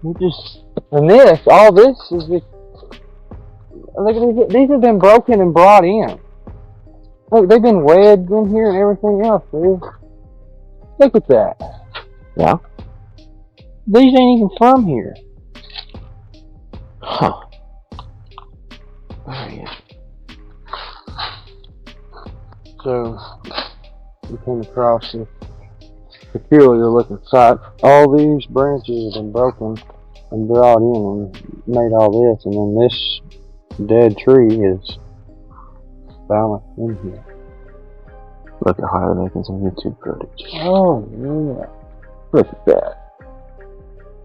All this is just, look, these have been broken and brought in. Look, they've been webbed in here and everything else, dude. Look at that. Yeah. These ain't even from here. Huh. There he is. So, we came across this peculiar looking sight. All these branches have been broken and brought in and made all this, and then this dead tree is balanced in here. Look at how they're making some YouTube footage. Oh, yeah. Look at that.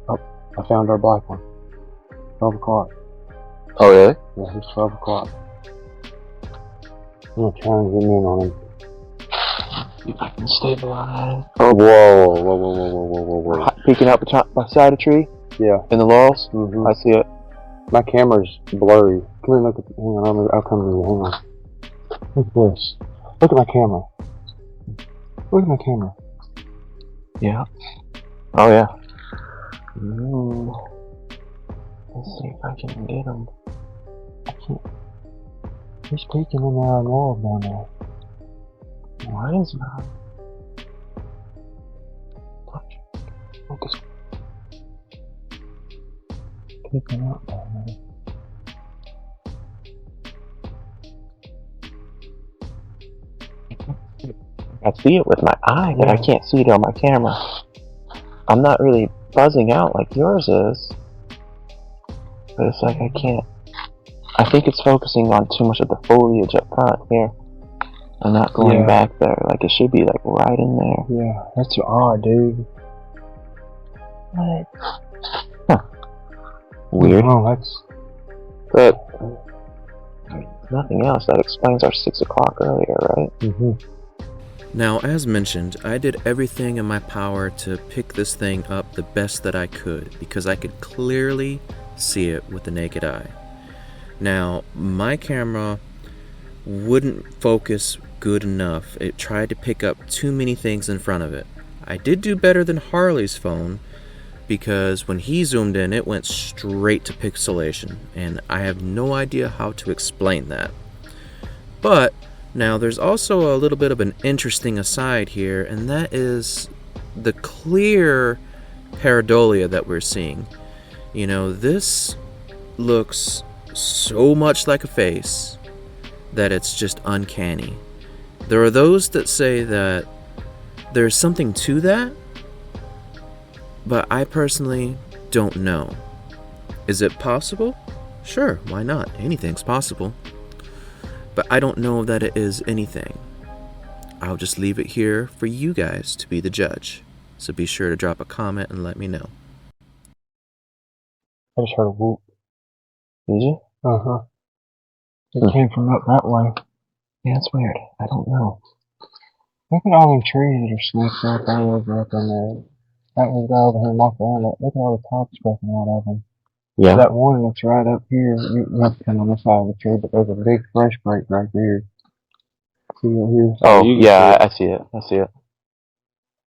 Oh, I found our black one. 12 o'clock. Oh, really? Yeah, it's 12 o'clock. I'm gonna try and zoom in on him. See if I can stabilize. Oh, whoa. Peeking out the side of the tree? Yeah. In the laurels? Mm-hmm. I see it. My camera's blurry. Come here, look at. Hang on, I'll come to you. Hang on. Look at this. Look at my camera. Look at my camera. Yeah. Oh, yeah. Ooh. Let's see if I can get him. I can't. He's peeking in there on wall down there. Why is that? Focus. Peeking out down there. I see it with my eye, but I can't see it on my camera. I'm not really buzzing out like yours is. But it's like I can't. I think it's focusing on too much of the foliage up front here. and not going Yeah. back there. Like, it should be, like, right in there. Yeah, that's odd, dude. What? Huh. Weird. Oh, that's... But, if nothing else, that explains our 6 o'clock earlier, right? Mm-hmm. Now, as mentioned, I did everything in my power to pick this thing up the best that I could because I could clearly see it with the naked eye. Now, my camera wouldn't focus good enough. It tried to pick up too many things in front of it. I did do better than Harley's phone because when he zoomed in, it went straight to pixelation, and I have no idea how to explain that. But now, there's also a little bit of an interesting aside here, and that is the clear pareidolia that we're seeing. You know, this looks so much like a face that it's just uncanny. There are those that say that there's something to that, but I personally don't know. Is it possible? Sure, why not? Anything's possible. But I don't know that it is anything. I'll just leave it here for you guys to be the judge. So be sure to drop a comment and let me know. I just heard a whoop. Did you? Uh-huh. It came from up that way. Yeah, it's weird. I don't know. Look at all them trees that are snaked up all over up in there. That was guy over here and walk around it. Look at all the tops broken out of them. Yeah. That one that's right up here, you have to come on this side of the tree, but there's a big fresh break right there. See it here? Oh, you can yeah, I see it. I see it.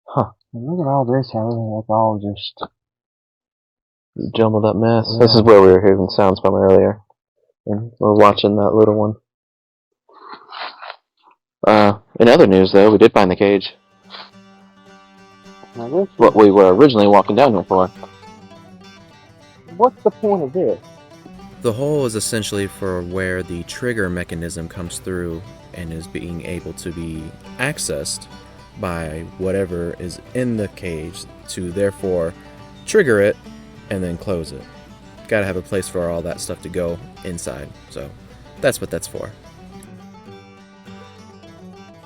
Huh. And look at all this, how it's all just... Jumbled up mess. Yeah. This is where we were hearing sounds from earlier. And we're watching that little one. In other news, though, we did find the cage. Now this, What we were originally walking down here for. what's the point of this? The hole is essentially for where the trigger mechanism comes through and is being able to be accessed by whatever is in the cage to therefore trigger it and then close it. Gotta have a place for all that stuff to go inside, so that's what that's for.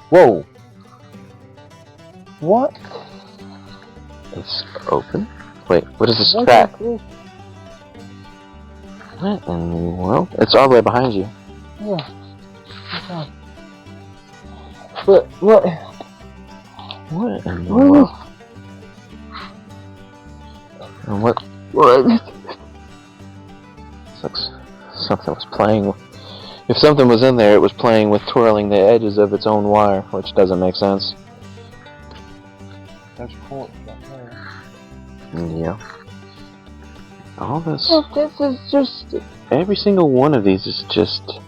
Whoa. What? It's open. Wait, what is this What crack? is this? What in the world? It's all the way behind you. Yeah. Okay. But, what? What in the What is world? And what? It's like something was playing with... If something was in there, it was playing with twirling the edges of its own wire, which doesn't make sense. There's cords right there. Yeah. All this... Look, this is just Every single one of these is just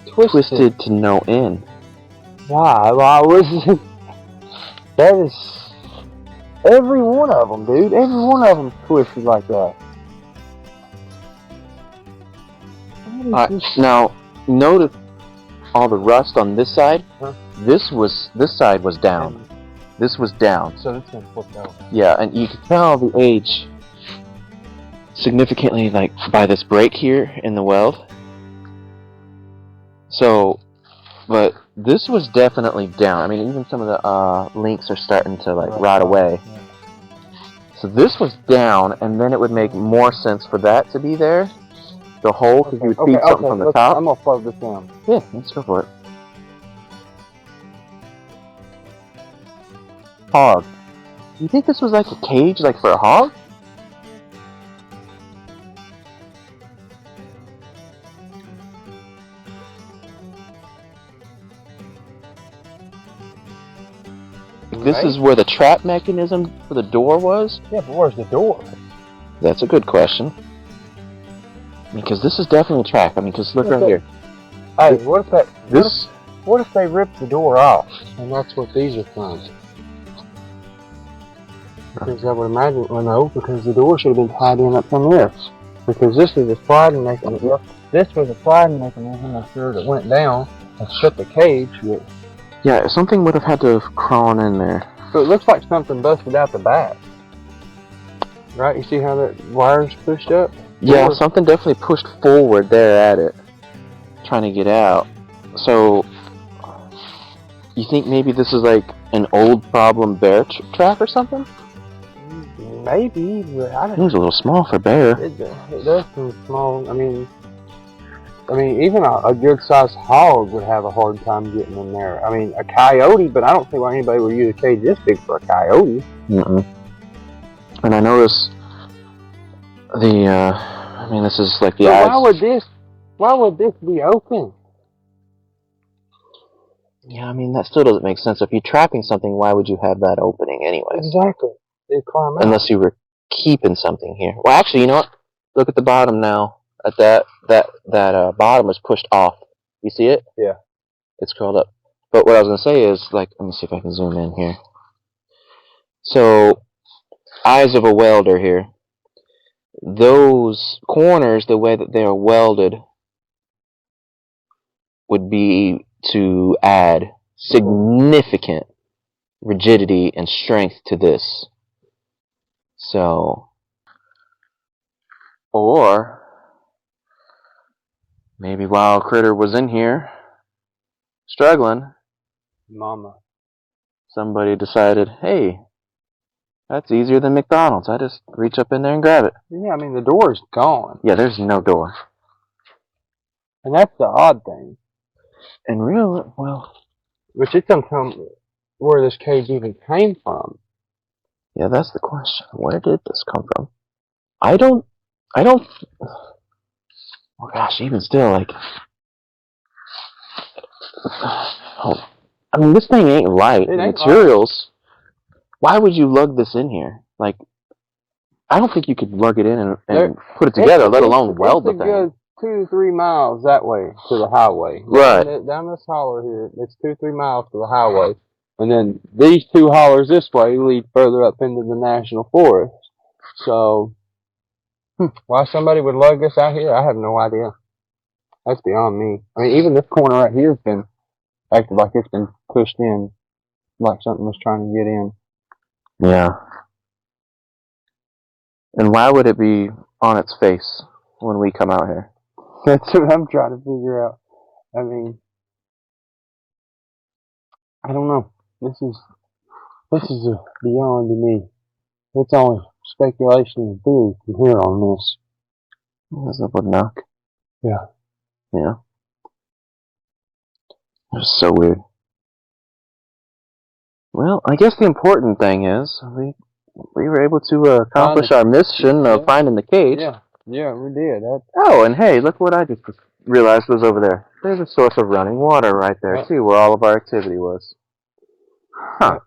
twisted to no end. Why? Why was it? That is... Every one of them, dude. Every one of them twisted like that. What is this? Now, notice all the rust on this side. Huh? This side was down. This was down. So it's gonna flip out. Yeah, and you can tell the age significantly, like, by this break here in the weld. So, but this was definitely down. I mean, even some of the links are starting to, like, rot away. Yeah. So this was down, and then it would make more sense for that to be there. The hole, because you would feed something from the top. I'm gonna plug this down. Yeah, let's go for it. Hog. You think this was like a cage, like for a hog? This is where the trap mechanism for the door was? Yeah, but where's the door? That's a good question. Because this is definitely a trap. I mean, because look right here. Hey, what if that? This... What if they ripped the door off, and that's what these are from? Because I would imagine, well, no, because the door should have been tied in up from there. Because this is a sliding mechanism. This was a sliding mechanism, I'm sure, that went down and shut the cage with. Yeah, something would have had to have crawled in there. So it looks like something busted out the back. Right? You see how that wire's pushed up? Yeah, something definitely pushed forward there at it. Trying to get out. So... You think maybe this is like an old problem bear trap or something? Maybe, but I It was a little small for bear. It does seem small. I mean, even a good-sized hog would have a hard time getting in there. I mean, a coyote, but I don't see why anybody would use a cage this big for a coyote. And I notice I mean, this is like the eyes. Why would this be open? Yeah, I mean, that still doesn't make sense. If you're trapping something, why would you have that opening anyway? Exactly. They climb out. Unless you were keeping something here. Well, actually, you know what? Look at the bottom now. At that bottom is pushed off. You see it? Yeah. It's curled up. But what I was gonna say is, like, let me see if I can zoom in here. So, eyes of a welder here. Those corners, the way that they are welded, would be to add significant rigidity and strength to this. So, or maybe while Critter was in here struggling, Mama. somebody decided, hey, that's easier than McDonald's. I just reach up in there and grab it. Yeah, I mean, the door's gone. Yeah, there's no door. And that's the odd thing. And well, Which it doesn't tell me where this cage even came from. yeah, that's the question. Where did this come from? I don't, oh gosh, even still, like, oh, I mean, this thing ain't light. The materials, why would you lug this in here? Like, I don't think you could lug it in and put it together, let alone weld the thing. It's a good 2 to 3 miles that way to the highway. Right. Down this holler here, it's 2 to 3 miles to the highway. And then these 2 hollers this way lead further up into the national forest. So, why somebody would lug this out here, I have no idea. That's beyond me. I mean, even this corner right here has been acted like it's been pushed in, like something was trying to get in. Yeah. And why would it be on its face when we come out here? That's what I'm trying to figure out. I mean, I don't know. This is beyond me. It's only speculation and theory from here on this. There's a wood knock. Yeah. Yeah. It's so weird. Well, I guess the important thing is we were able to accomplish our mission of finding the cage. Yeah, we did. Oh, and hey, look what I just realized was over there. There's a source of running water right there, too, where all of our activity was. Huh.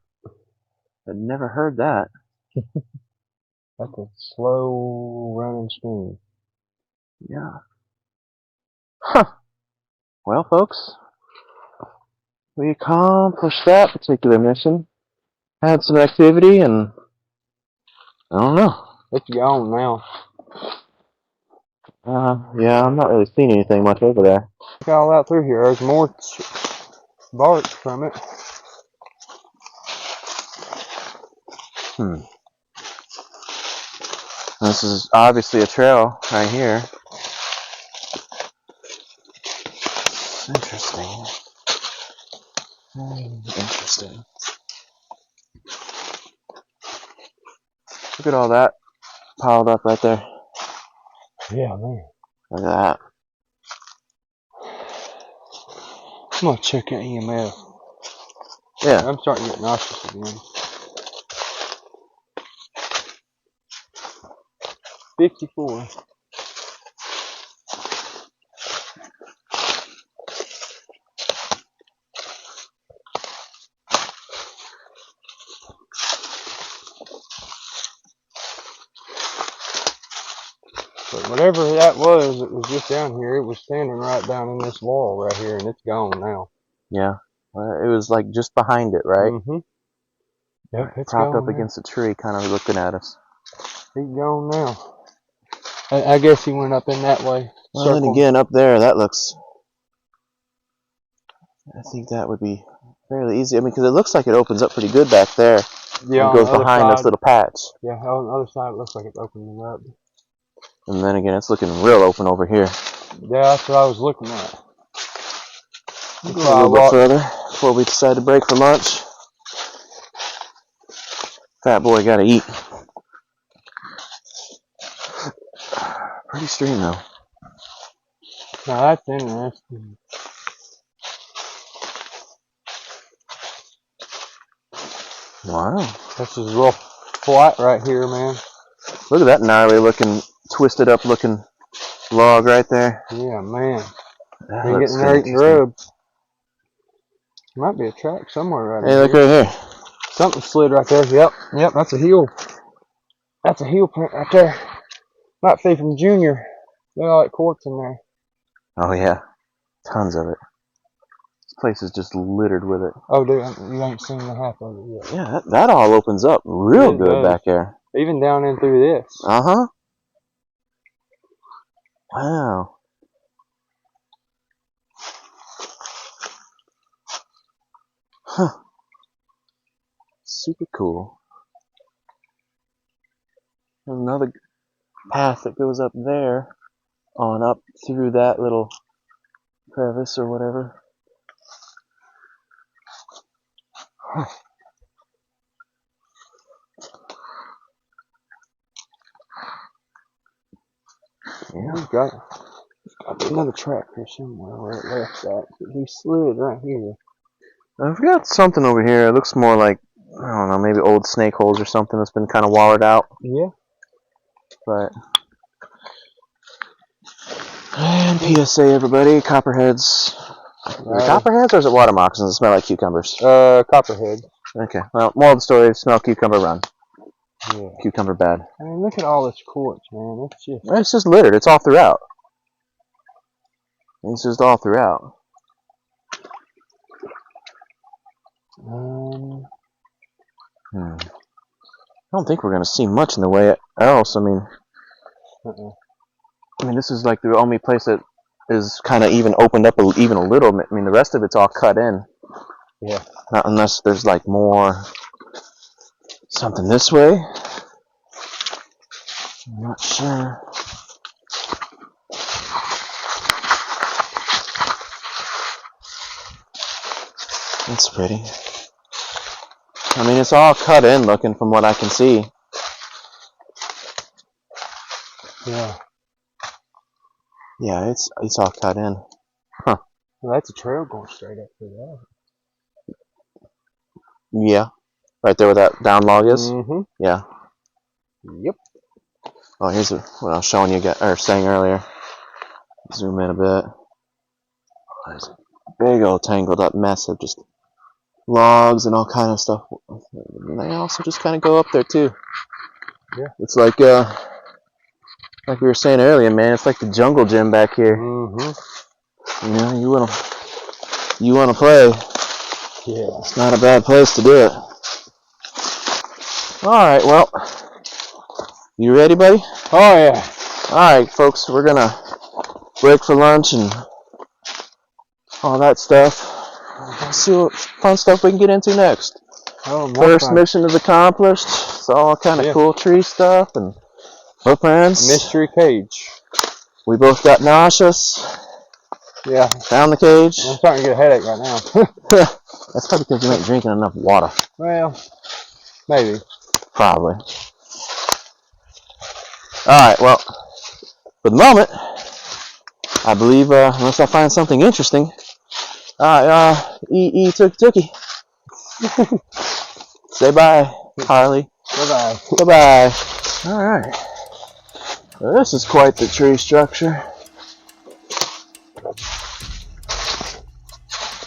I'd never heard that. That's a slow running stream. Yeah. Huh. Well, folks, we accomplished that particular mission. Had some activity, and I don't know. It's gone now. Yeah, I'm not really seeing anything much over there. Look all out through here. There's more bark from it. This is obviously a trail right here. Interesting. Interesting. Look at all that piled up right there. Yeah, man. Look at that. I'm gonna check that EMF. Yeah. I'm starting to get nauseous again. 54. But whatever that was, it was just down here. It was standing right down in this wall right here, and it's gone now. Yeah. Well, it was like just behind it, right? Mm-hmm. Yep, it's propped gone up now. against a tree, kind of looking at us. He's gone now. I guess he went up in that way. Well, then again, up there, that looks... I think that would be fairly easy. I mean, because it looks like it opens up pretty good back there. Yeah, it goes behind this little patch. Yeah, on the other side, it looks like it's opening up. And then again, it's looking real open over here. Yeah, that's what I was looking at. Go a little bit further. before we decide to break for lunch. Fat boy gotta eat. Pretty stream though. Now that's interesting. Wow. This is real flat right here, man. Look at that gnarly looking, twisted up looking log right there. Yeah, man. That You're looks getting there eating interesting. rub. Might be a track somewhere right Hey, here. look right here. Something slid right there. Yep, that's a heel. That's a heel print right there. Might be from Junior. Look at all that quartz in there. Oh yeah, tons of it. This place is just littered with it. Oh, dude, you ain't seen the half of it yet. Yeah, that all opens up real It good does. back there. Even down in through this. Uh-huh. Wow. Huh. Super cool. Another path that goes up there, on up through that little crevice or whatever. Huh. Yeah, he's got another track here somewhere where it left at. He slid right here. I've got something over here. It looks more like, I don't know, maybe old snake holes or something that's been kind of wallered out. Yeah. But. And PSA, everybody, copperheads. Is it copperheads or is it water moccasins that smell like cucumbers? Copperhead. Okay, well, moral of the story, smell cucumber, run. Yeah. Cucumber bad. I mean, look at all this quartz, man. It's just littered. It's all throughout. It's just all throughout. I don't think we're going to see much in the way else. I mean, this is like the only place that is kind of even opened up even a little. I mean, the rest of it's all cut in. Yeah. Not unless there's like more something this way. I'm not sure. That's pretty. I mean, it's all cut in looking from what I can see. Yeah. Yeah, it's all cut in. Huh. Well, that's a trail going straight up through that. Yeah. Right there where that down log is? Mm-hmm. Yeah. Yep. Oh, here's what I was showing you, or saying earlier. Zoom in a bit. There's a big old tangled up mess of just logs and all kind of stuff. And they also just kind of go up there too. Yeah. It's like we were saying earlier, man. It's like the jungle gym back here. Mm-hmm. You know, you wanna play. Yeah. It's not a bad place to do it. All right, well, you ready, buddy? Oh yeah. All right, folks, we're gonna break for lunch and all that stuff. Let's see what fun stuff we can get into next. Oh, First mission is accomplished. It's all kind of cool tree stuff and footprints. Mystery cage. We both got nauseous. Yeah. Found the cage. I'm starting to get a headache right now. That's probably because you ain't drinking enough water. Well, maybe. Probably. Alright, well, for the moment, I believe, unless I find something interesting, Tookie. Say bye, Harley. Bye-bye. Bye-bye. Alright. Well, this is quite the tree structure.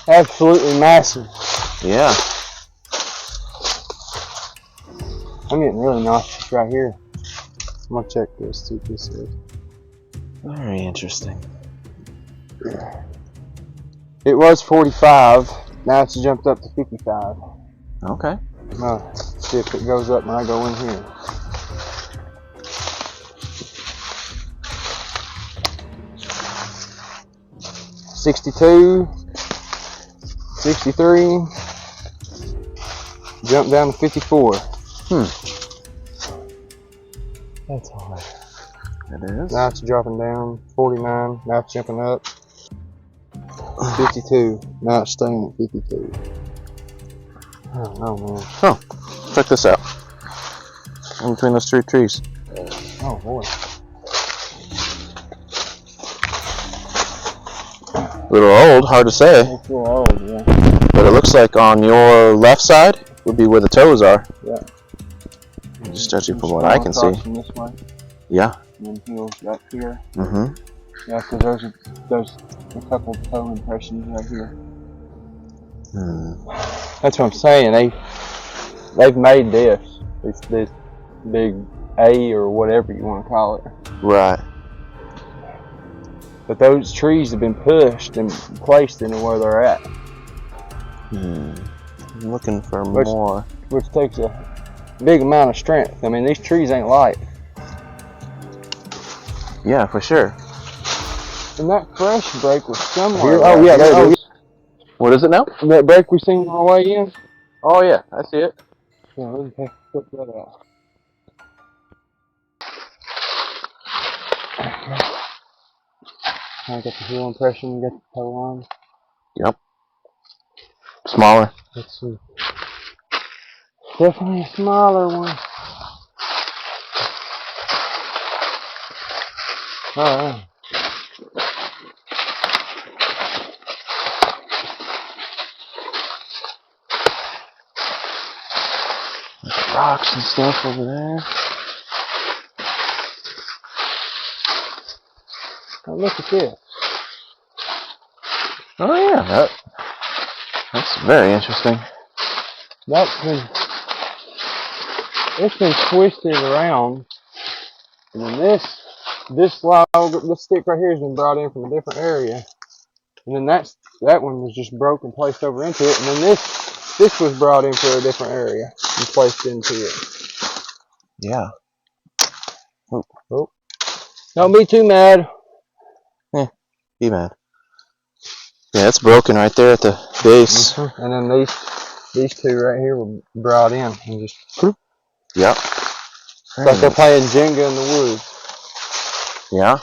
Absolutely massive. Yeah. I'm getting really nauseous right here. I'm gonna check this, see what this is. Very interesting. It was 45, now it's jumped up to 55. Okay. See if it goes up when I go in here. $62, 63, jump down to 54. That's hard. It is. Now it's dropping down, 49, now it's jumping up. 52. Now it's staying at 52. I don't know, man. Oh, check this out. In between those two trees. Oh boy. A little old, hard to say. It's a little old, yeah. But it looks like on your left side would be where the toes are. Yeah. Just judging from what I can see. From this way, Yeah. and then heels up here. Mm-hmm. Yeah, because there's a couple of toe impressions right here. That's what I'm saying. They've made this big A or whatever you want to call it. Right. But those trees have been pushed and placed into where they're at. I'm looking for more. Which takes a big amount of strength. I mean, these trees ain't light. Yeah, for sure. And that fresh break was somewhere. Here? Oh, yeah, there it is. What is it now? That break we seen on the way in? Oh, yeah, I see it. Yeah, let's put that out. I got the heel impression, got the toe line. Yep. Smaller. Let's see. Definitely a smaller one. Alright. Rocks and stuff over there. Now look at this. Oh yeah, that's very interesting. It's been twisted around, and then this stick right here has been brought in from a different area, and then that one was just broken, placed over into it, and then this was brought in for a different area and placed into it. Yeah. Oh. Don't be too mad. Be mad. Yeah, it's broken right there at the base. Mm-hmm. And then these two right here were brought in and just. Yep. It's like they're playing Jenga in the woods. Yeah.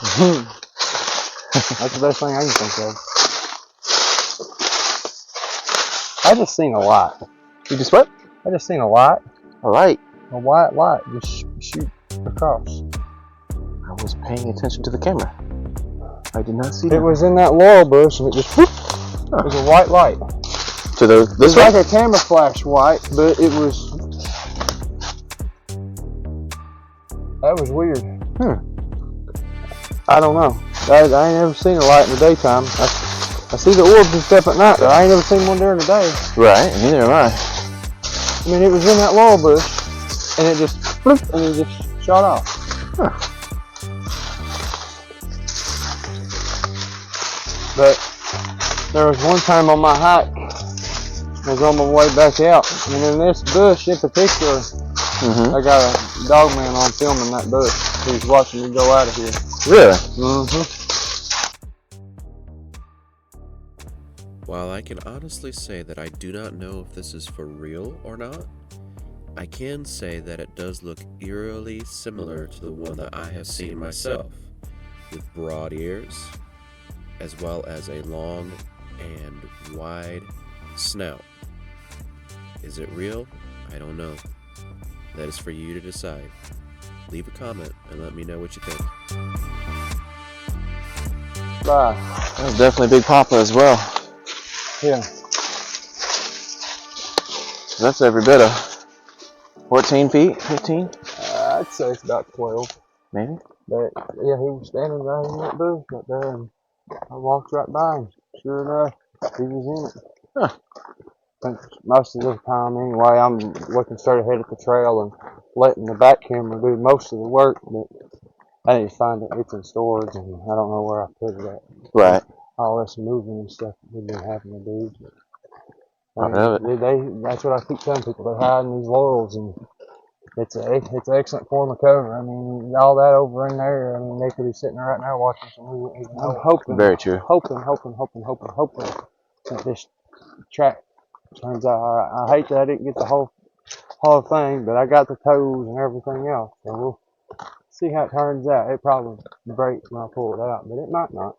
That's the best thing I can think of. I just seen a light. You just what? I just seen a light. A light. A white light just shoot across. I was paying attention to the camera. I did not see that. It was in that laurel bush and it just, it was a white light. To this It's like a camera flash white, but it was, that was weird. I don't know. I ain't never seen a light in the daytime. I see the orbs and stuff at night, but I ain't never seen one during the day. Right, neither am I. I mean, it was in that laurel bush, and it just flipped, and it just shot off. But there was one time on my hike, I was on my way back out, and in this bush in particular, I got a dog man on filming that bush. He was watching me go out of here. Really? While I can honestly say that I do not know if this is for real or not, I can say that it does look eerily similar to the one that I have seen myself, with broad ears, as well as a long and wide snout. Is it real? I don't know. That is for you to decide. Leave a comment and let me know what you think. Bye. That was definitely Big Papa as well. Yeah. So that's every bit of 14 feet, 15? I'd say it's about 12. Maybe? But yeah, he was standing right in that bush right there, and I walked right by him. Sure enough, he was in it. Huh. I think most of the time anyway, I'm looking straight ahead at the trail and letting the back camera do most of the work, but I need to find it. It's in storage, and I don't know where I put it at. Right. All this moving and stuff we've been having to do. That's what I keep telling people. They hide in these laurels, and it's an excellent form of cover. I mean, all that over in there, I mean, they could be sitting there right now watching some movies. I'm hoping. Very true. Hoping that this track turns out. I hate that I didn't get the whole thing, but I got the toes and everything else. So we'll see how it turns out. It probably breaks when I pull it out, but it might not.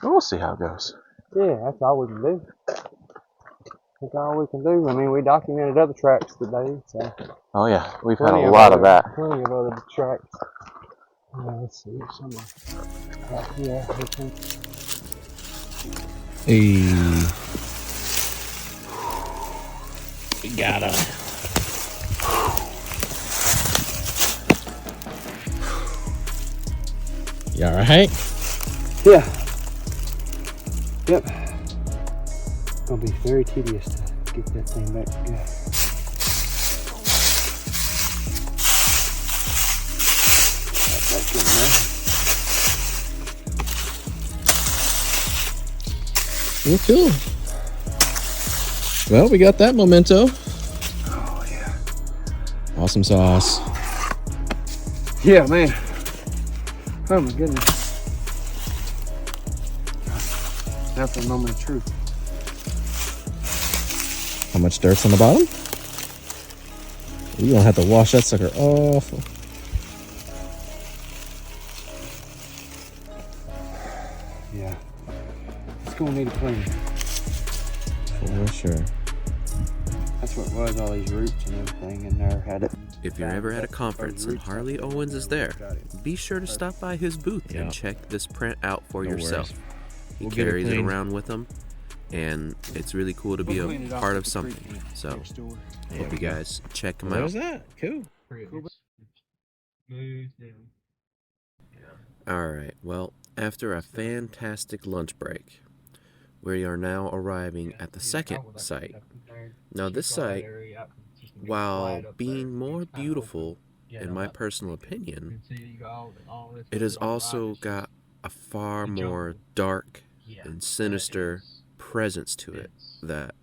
We'll see how it goes. Yeah, that's all we can do. That's all we can do. I mean, we documented other tracks today, so Oh yeah, we've had a plenty lot of that. Plenty of other tracks. Let's see, somewhere. Yeah, we can. Hey. We gotta. You alright? Yeah. Yep. It'll be very tedious to get that thing back together. Back in there. Well, cool. Well, we got that memento. Oh yeah. Awesome sauce. Yeah, man. Oh my goodness. Definitely a moment of truth. How much dirt's on the bottom? You don't have to wash that sucker off. Yeah. It's gonna need a clean. For sure. That's what it was, all these roots and everything in there had it. If you're ever at a conference and Harley Owens is there, be sure to stop by his booth and check this print out for yourself. He carries it around with him, and it's really cool to be a part of something. So, hope you guys check him out. How's that? Cool. Alright, well, after a fantastic lunch break, we are now arriving at the second site. Now, this site, while being more beautiful, in my personal opinion, it has also got a far more dark and sinister presence to it that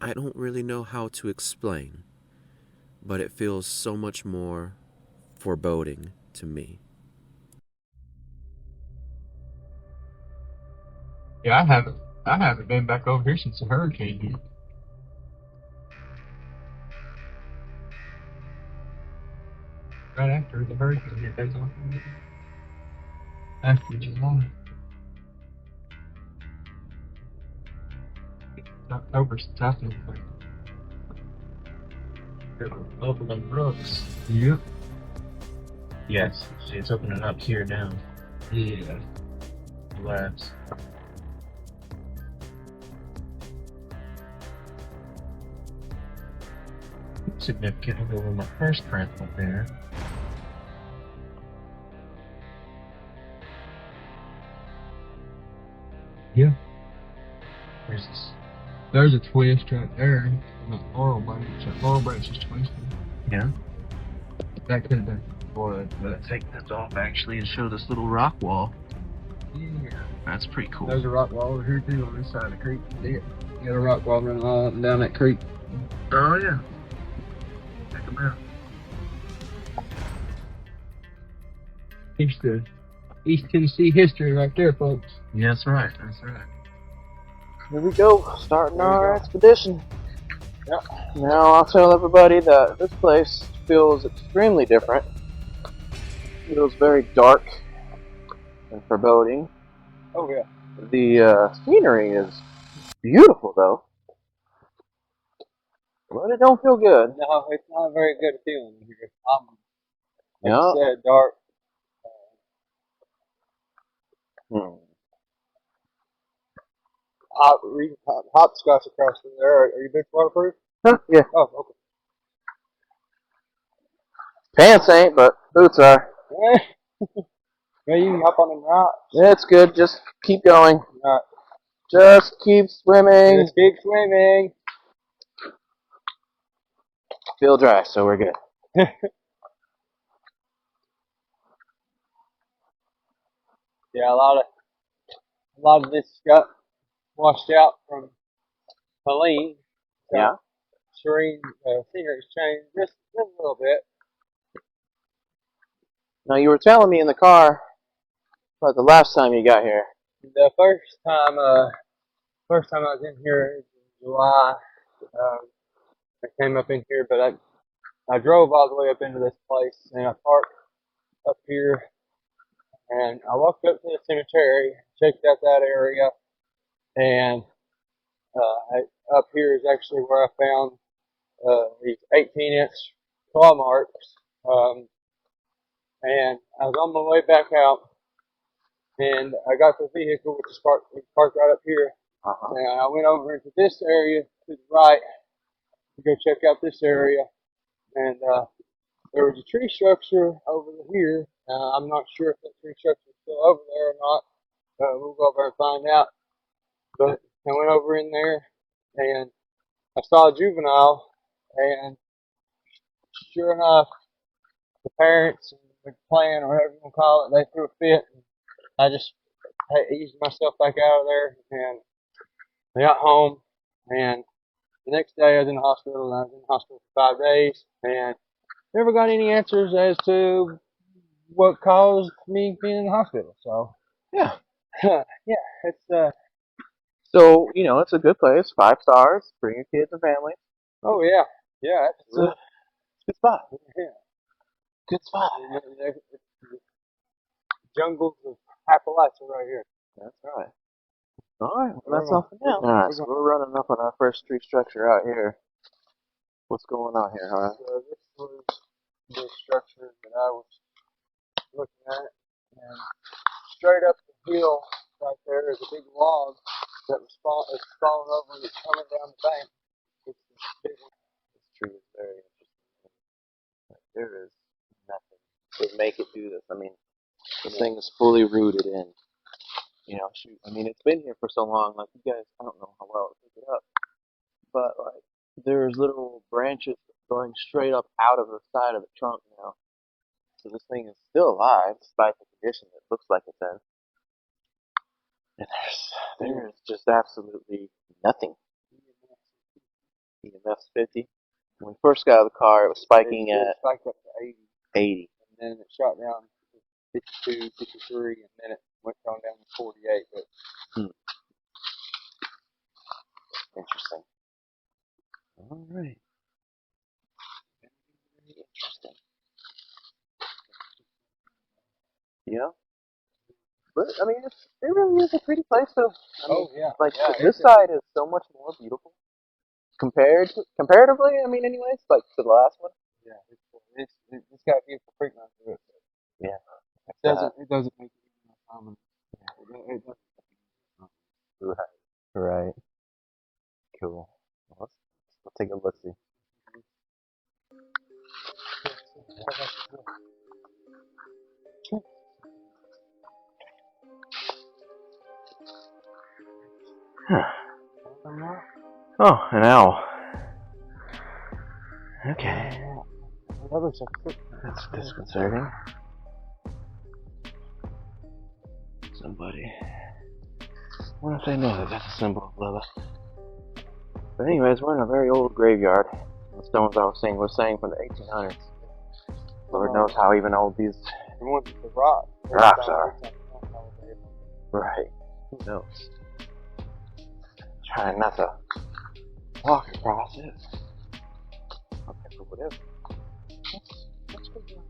I don't really know how to explain, but it feels so much more foreboding to me. Yeah, I haven't been back over here since the hurricane hit. Right after the hurricane hit, that's all. After July. October since I've been back. Opening brooks. Yep. Yes, it's opening up here now. Yeah. Labs. Significant over my first print up there. Yeah. There's this. There's a twist right there. That laurel branch. That laurel branch is twisted. Yeah. That could have been wood, but I take this off actually and show this little rock wall. Yeah. That's pretty cool. There's a rock wall over here too on this side of the creek. Yeah. You got a rock wall running all up and down that creek. Oh yeah. Check them out. East Tennessee history right there, folks. Yeah, that's right. That's right. Here we go, starting our expedition. Yep. Now I'll tell everybody that this place feels extremely different. It feels very dark and foreboding. Oh yeah. The scenery is beautiful though, but it don't feel good. No, it's not a very good feeling here. Like Yeah. you said, dark. Hopscotch across from there. Are you big waterproof? Huh? Yeah. Oh, okay. Pants ain't, but boots are. Yeah, you can hop on them rocks. Yeah, it's good. Just keep going. Right. Just keep swimming. Just keep swimming. Feel dry, so we're good. Yeah, a lot of this got washed out from Helene. So Yeah. scenery's changed just a little bit. Now you were telling me in the car about the last time you got here. The first time I was in here in July, I came up in here, but I drove all the way up into this place and I parked up here and I walked up to the cemetery, checked out that area, And up here is actually where I found these 18-inch claw marks. And I was on my way back out, and I got the vehicle, which is parked right up here. And I went over into this area to the right to go check out this area. And there was a tree structure over here. I'm not sure if that tree structure is still over there or not. We'll go over and find out. But I went over in there, and I saw a juvenile, and sure enough, the parents and the clan, or whatever you want to call it, they threw a fit. And I just eased myself back out of there, and I got home, and the next day I was in the hospital, and I was in the hospital for 5 days, and never got any answers as to what caused me being in the hospital. So Yeah. yeah, it's So, you know, it's a good place. 5 stars. Bring your kids and family. oh yeah, it's It's a good spot. yeah. Good spot. Jungles of Appalachia right here. That's right. Alright, well, that's all for now. Alright, so we're running up on our first tree structure out here. What's going on here, huh? So this was the structure that I was looking at, and straight up the hill right there is a big log that was falling over and it's coming down the bank. It's this big one. This tree is very interesting. There is nothing to make it do this. I mean, this thing is fully rooted in. You know, shoot. I mean, it's been here for so long. Like, you guys, I don't know how well it picked it up, but like, there's little branches going straight up out of the side of the trunk now. So this thing is still alive, despite the condition it looks like it's in. And there's just absolutely nothing. EMF's 50. When we first got out of the car, it was spiking It at spiked up to 80, 80. and then it shot down to 52, 53, and then it went on down to 48. But Interesting. All right. Very interesting. Yeah. But I mean, it really is a pretty place. So I mean, like this side is so much more beautiful comparatively. I mean, anyways, like to the last one. Yeah, it's got a beautiful creek run through it. Yeah. It doesn't make it even more common. It doesn't. Right. Cool. Well, let's take a look. See. Oh, an owl. Okay. That's disconcerting. Somebody. I wonder if they know that that's a symbol of Lilith. But anyways, we're in a very old graveyard. The stones I was saying from the 1800s. Lord knows how even old these rocks are. Right. Who knows? Trying not to walk across it. Okay, for whatever. Let's go down.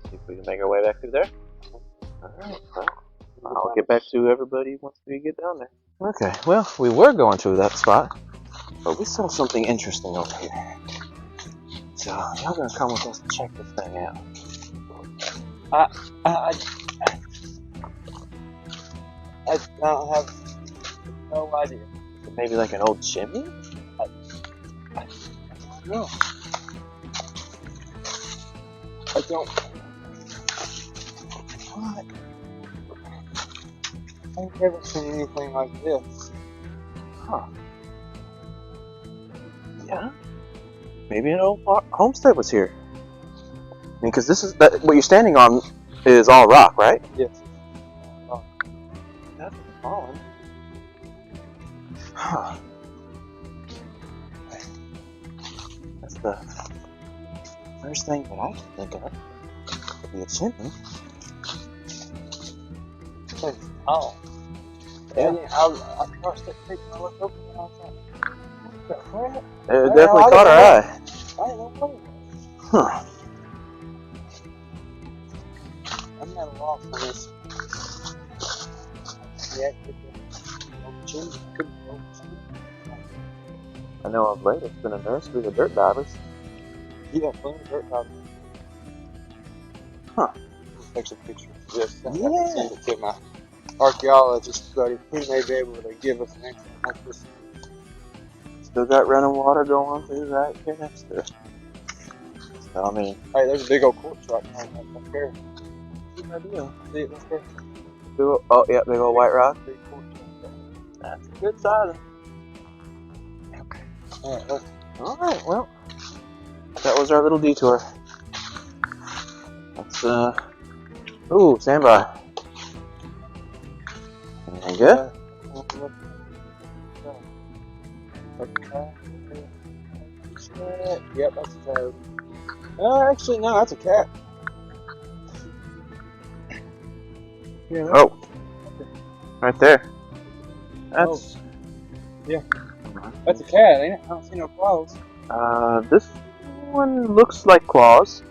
See if we can make our way back through there. Alright, well, I'll get back to everybody once we get down there. Okay, well, we were going through that spot, but we saw something interesting over here. So, y'all gonna come with us to check this thing out. I don't have no idea. Maybe like an old chimney? No. I don't. What? I've never seen anything like this. Huh. Yeah? Maybe an old homestead was here. I mean, because this is what you're standing on is all rock, right? Yes. That's fallen. Huh. That's the first thing that I can think of. Could be a chimney. Oh. Yeah. I crossed that creek and I looked over and I was like, what the crap? It definitely caught our eye. I didn't know what it was. Huh. I'm at a loss for this. Yeah, chin. I know of late it's been a nursery of dirt divers. Yeah, plenty of dirt dog. Huh. Take some pictures of this. I Yeah. can send it to my archaeologist buddy. He may be able to give us an answer on what this is. Still got running water going through right here next to it. So, I mean, Hey, there's a big old quartz rock right there. good idea. See it right there? Oh, yeah, big old white rock. Big quartz rock. That's a good size. Alright, well, that was our little detour. Let's, ooh, stand by. Anything good? Yep, that's a toad. Actually, no, that's a cat. Yeah, Oh, right there. That's, that's a cat, ain't it? I don't see no claws. this one looks like claws.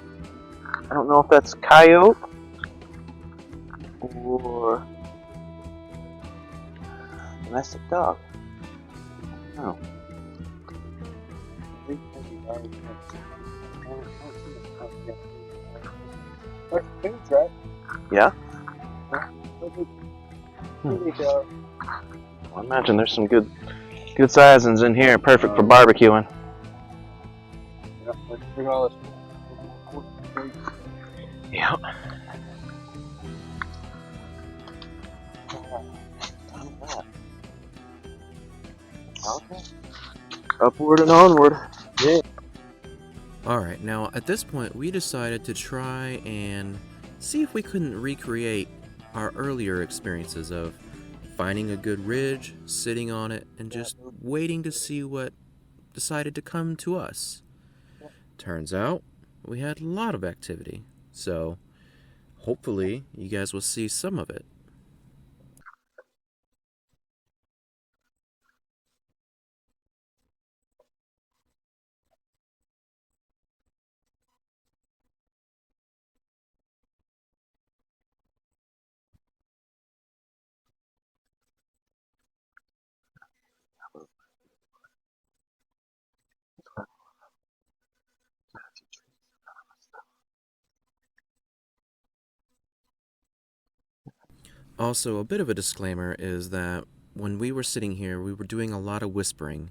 I don't know if that's coyote or domestic dog. No. There's food, right? Yeah? Well, I imagine there's some good sizings in here, perfect for barbecuing. look at all this. Yeah. Okay. Upward and onward. Yeah. Alright, now at this point we decided to try and see if we couldn't recreate our earlier experiences of finding a good ridge, sitting on it, and just waiting to see what decided to come to us. Turns out we had a lot of activity, so hopefully you guys will see some of it. Also, a bit of a disclaimer is that when we were sitting here, we were doing a lot of whispering,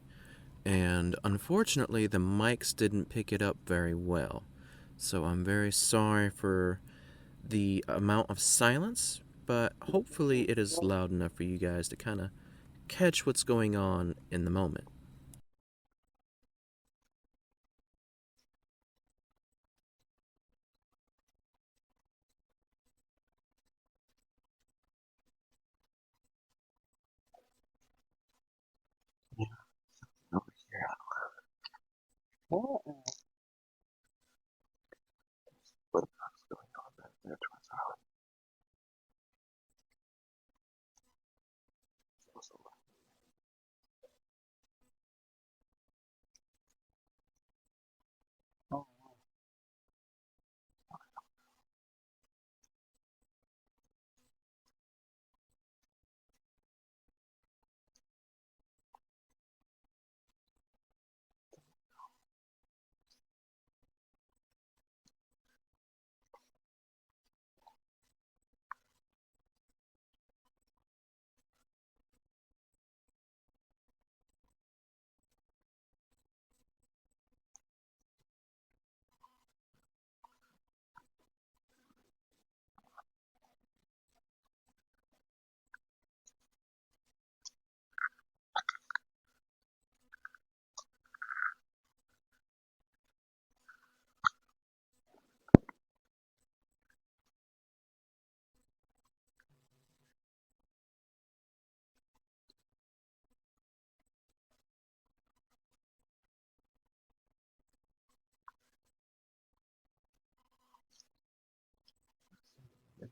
and unfortunately the mics didn't pick it up very well. So I'm very sorry for the amount of silence, but hopefully it is loud enough for you guys to kind of catch what's going on in the moment. Over here. What? What's going on back there towards Harley?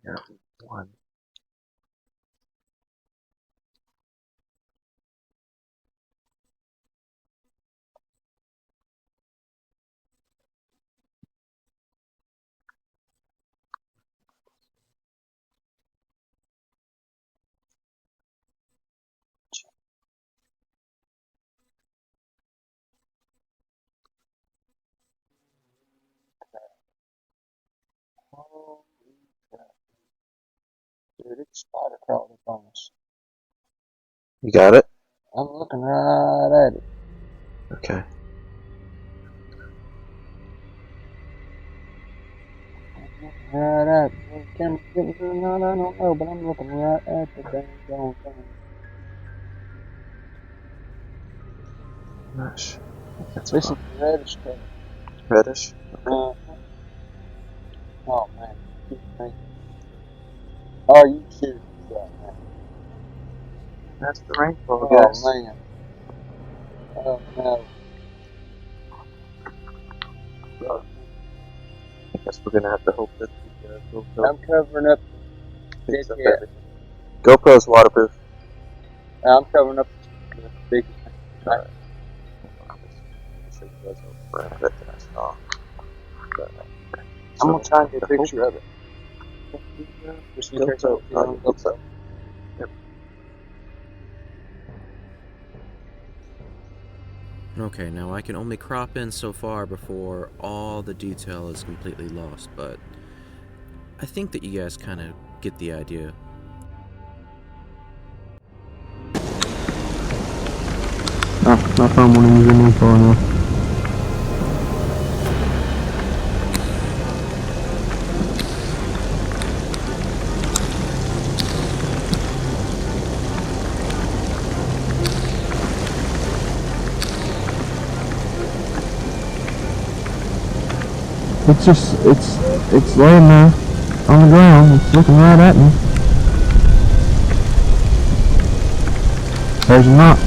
Yeah, one. Oh, dude, it's spider crawled up on us. You got it? I'm looking right at it. Okay. Right at it. Where the camera's getting to or not, I don't know, but I'm looking right at the dang thing. Gosh. That's This is fine. the reddish color. Reddish? Oh man, keep me. Oh, you serious right now? That's the rainbow, Oh guys. man. Oh no. I guess we're gonna have to hope that the GoPro I'm covering up picks the up dead everything. GoPro's waterproof. I'm covering up the big thing. Alright. I'm sure you guys don't grab it that I saw. But, I'm gonna try and get a picture of it. Just in case I GoPro don't probably picks up. Okay, now I can only crop in so far before all the detail is completely lost, but I think that you guys kind of get the idea. My phone won't even zoom in far enough. It's laying there on the ground. It's looking right at me. There's a knock.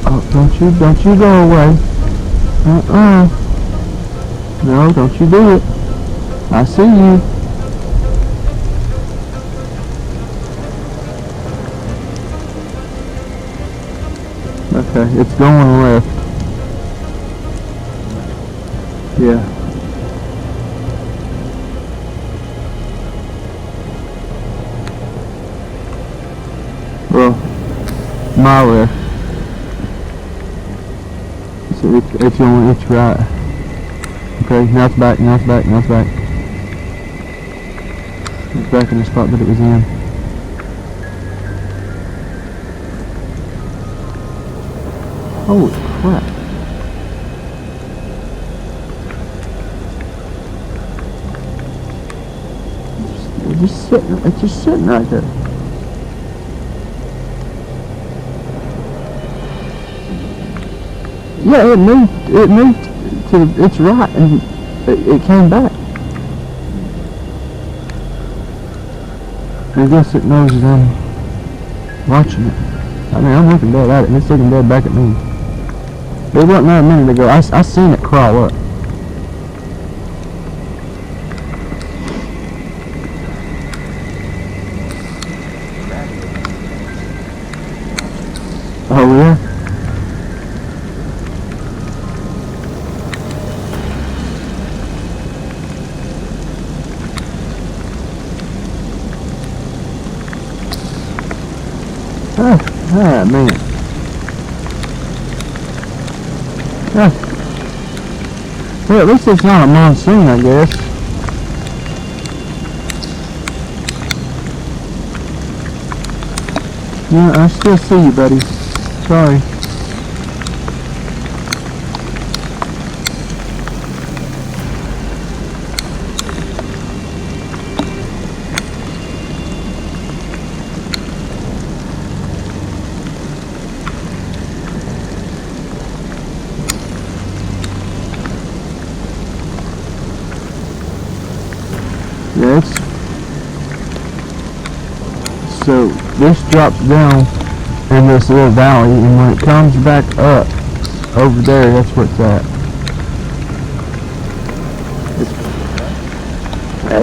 Oh, don't you go away. No, don't you do it. I see you. Okay, it's going left. Yeah. Well, my left. So it's going, it's right. Okay, now it's back, now it's back, now it's back. It's back in the spot that it was in. Holy crap. It's just sitting right there. Yeah, it moved to its right and it came back. I guess it knows that I'm watching it. I mean, I'm looking dead at it and it's looking dead back at me. It wasn't there a minute ago. I seen it crawl up. Oh yeah? Ah, man. Well, at least it's not a monsoon, I guess. Yeah, I still see you, buddy. Sorry. Yeah, so this drops down in this little valley, and when it comes back up over there, that's where it's at.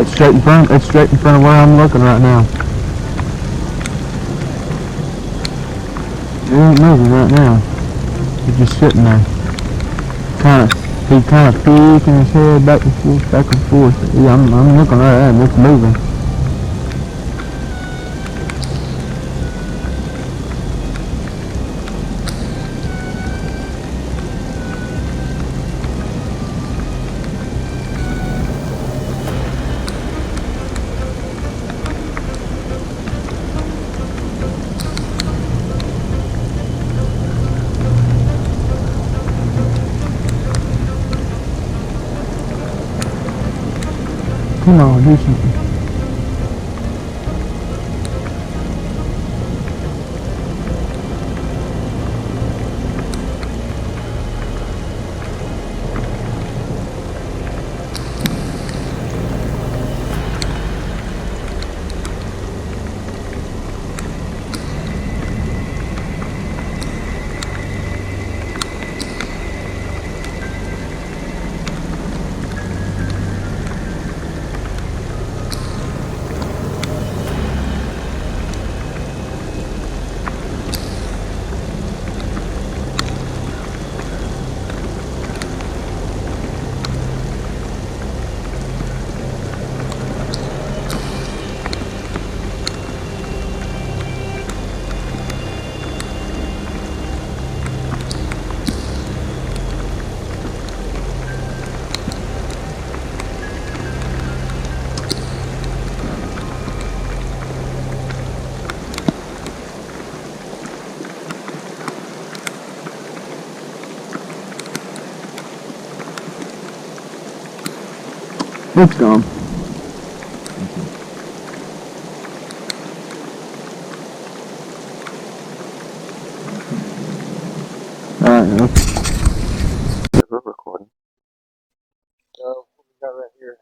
It's straight in front. It's straight in front of where I'm looking right now. It ain't moving right now. It's just sitting there. He's kind of peeking his head back and forth, back and forth. Yeah, I'm looking right at him. It's moving. Come on, do something. It's gone. Alright, now. We're recording. So what we got right here?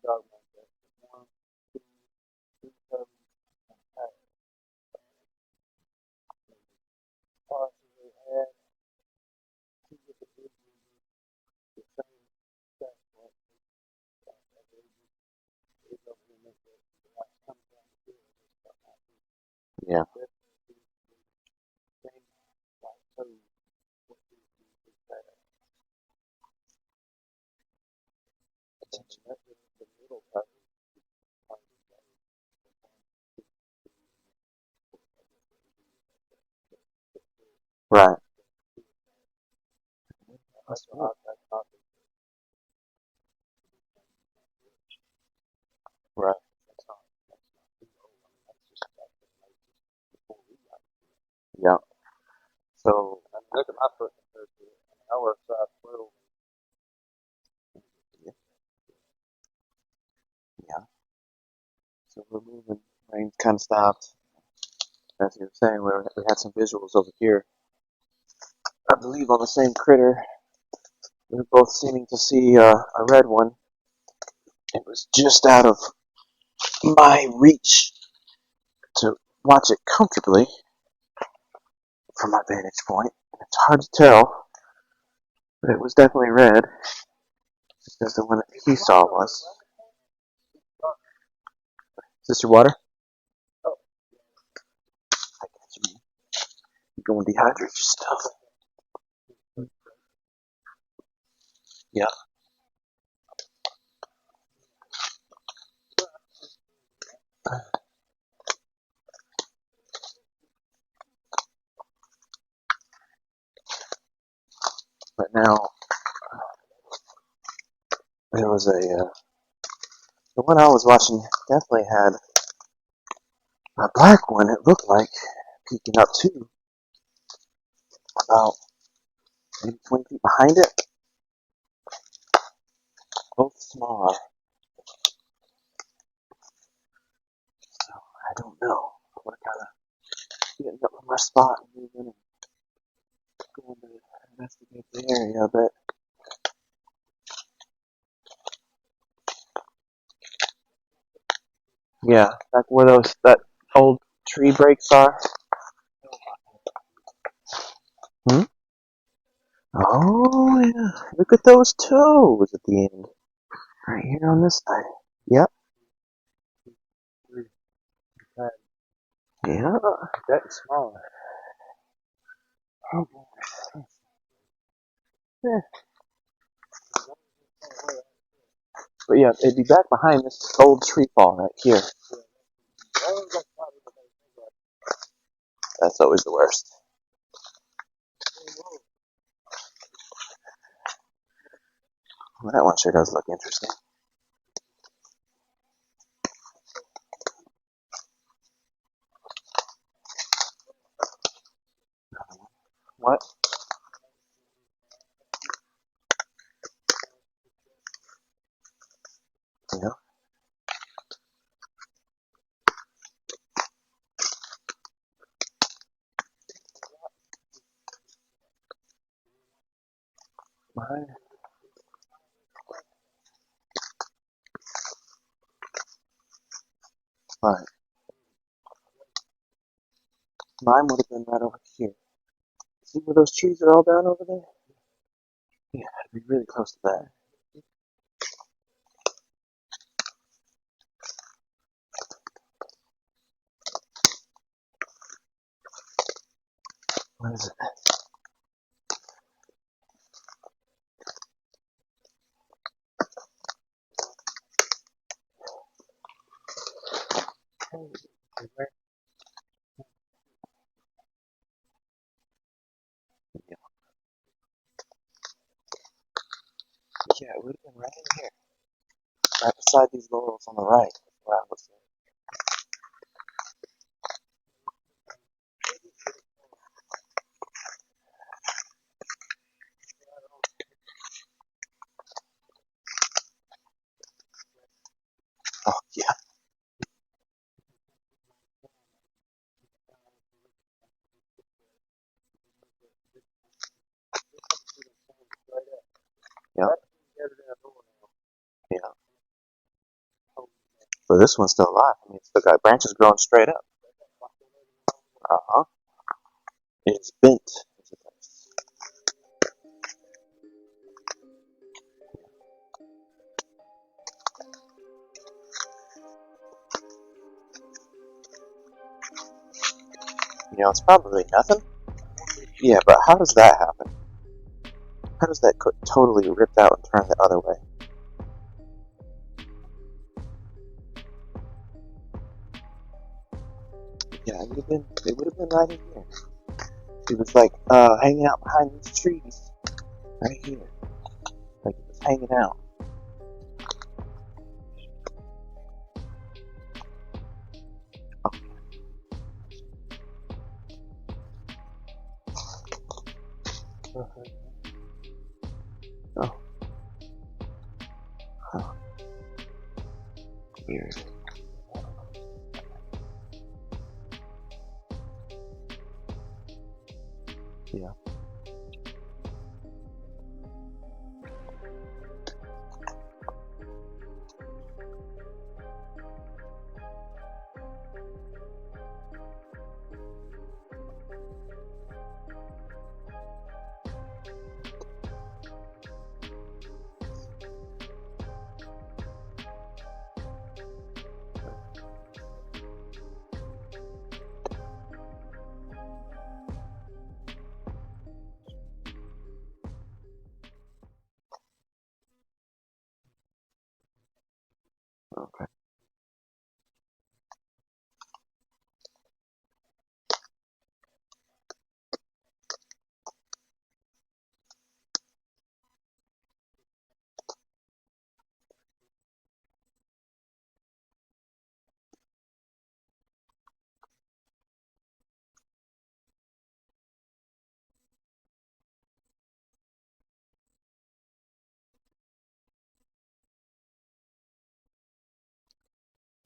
Dog like that. 1, 2, 3 cubs and a pack. Possibly had 2 different individuals, the same Sasquatch. It's over here next to the last coming down the field. Yeah. Same like toes. What is this bad? And then the middle puppy. Right. That's what I thought. Right. That's not too old. I mean, that's just back in the 80s before we got here. Yeah. So, I mean, look at my foot compared to it. I mean, I wear a size 12. yeah. So we're moving. Rain kind of stopped. As you were saying, we had some visuals over here. I believe on the same critter. We were both seeming to see a red one. It was just out of my reach to watch it comfortably from my vantage point. It's hard to tell, but it was definitely red, because the one that he saw was. Is this your water? Oh. I got you. You're going to dehydrate your stuff. Yeah. But now, there was the one I was watching definitely had a black one, it looked like, peeking up too, about maybe 20 feet behind it. Both smaller. So, I don't know. We're kind of getting up from our spot and moving and going to investigate the area a bit. Yeah, back where that old tree breaks are. Hmm? Oh, yeah. Look at those toes at the end. Right here on this side. Yep. Yeah. That's smaller. Oh, boy. Yeah. But yeah, it'd be back behind this old tree fall right here. That's always the worst. Well, that one sure does look interesting. What? Mine. Mine would have been right over here. See where those trees are all down over there? Yeah, I'd be really close to that. What is it? Yeah, it would have been right in here. Right beside these laurels on the right. Where I was. Oh, yeah. Yeah. Yeah. But this one's still alive. I mean, it's still got branches growing straight up. Uh-huh. It's bent. You know, it's probably nothing. Yeah, but how does that happen? How does that totally rip out and turn the other way? Yeah, it would have been right in here. It was like hanging out behind these trees. Right here. Like it was hanging out. Oh. Huh. Weird. Yeah. Okay.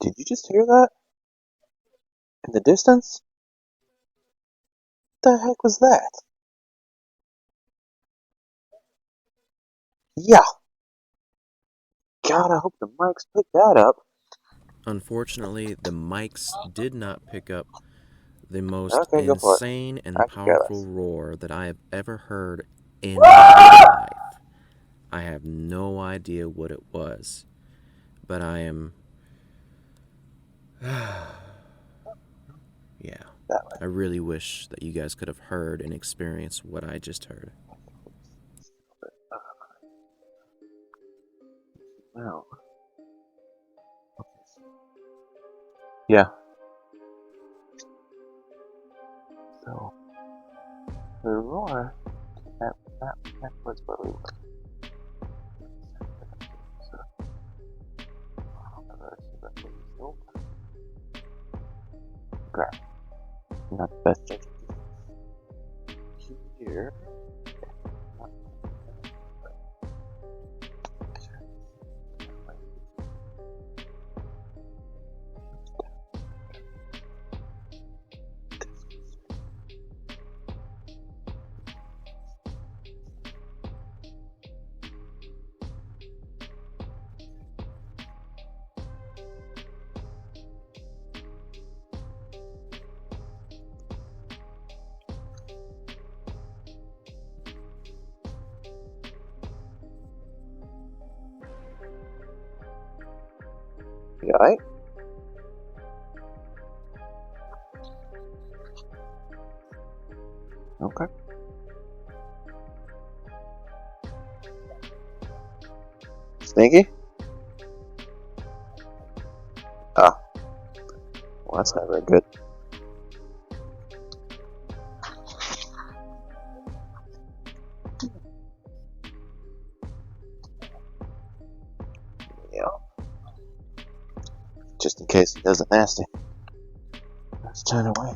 Did you just hear that? In the distance? What the heck was that? Yeah. God, I hope the mics picked that up. Unfortunately, the mics did not pick up the most Okay, go for it. insane and I can care powerful less. roar that I have ever heard in my life. I have no idea what it was, but I am... yeah. That way. I really wish that you guys could have heard and experienced what I just heard. Wow. Yeah. So, the roar, that was where we were. Okay. Not the best judge. Here. You alright? Okay. Stinky? Ah. Well, that's not very good. Yeah. Just in case he does it nasty. Let's turn away.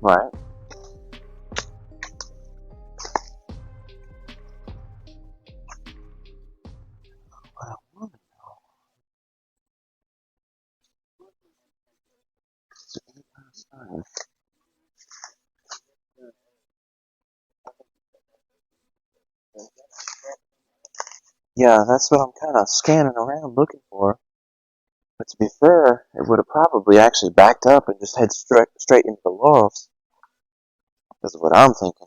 Right. Yeah, that's what I'm kind of scanning around looking for. But to be fair, it would have probably actually backed up and just head straight into the laurels. That's what I'm thinking.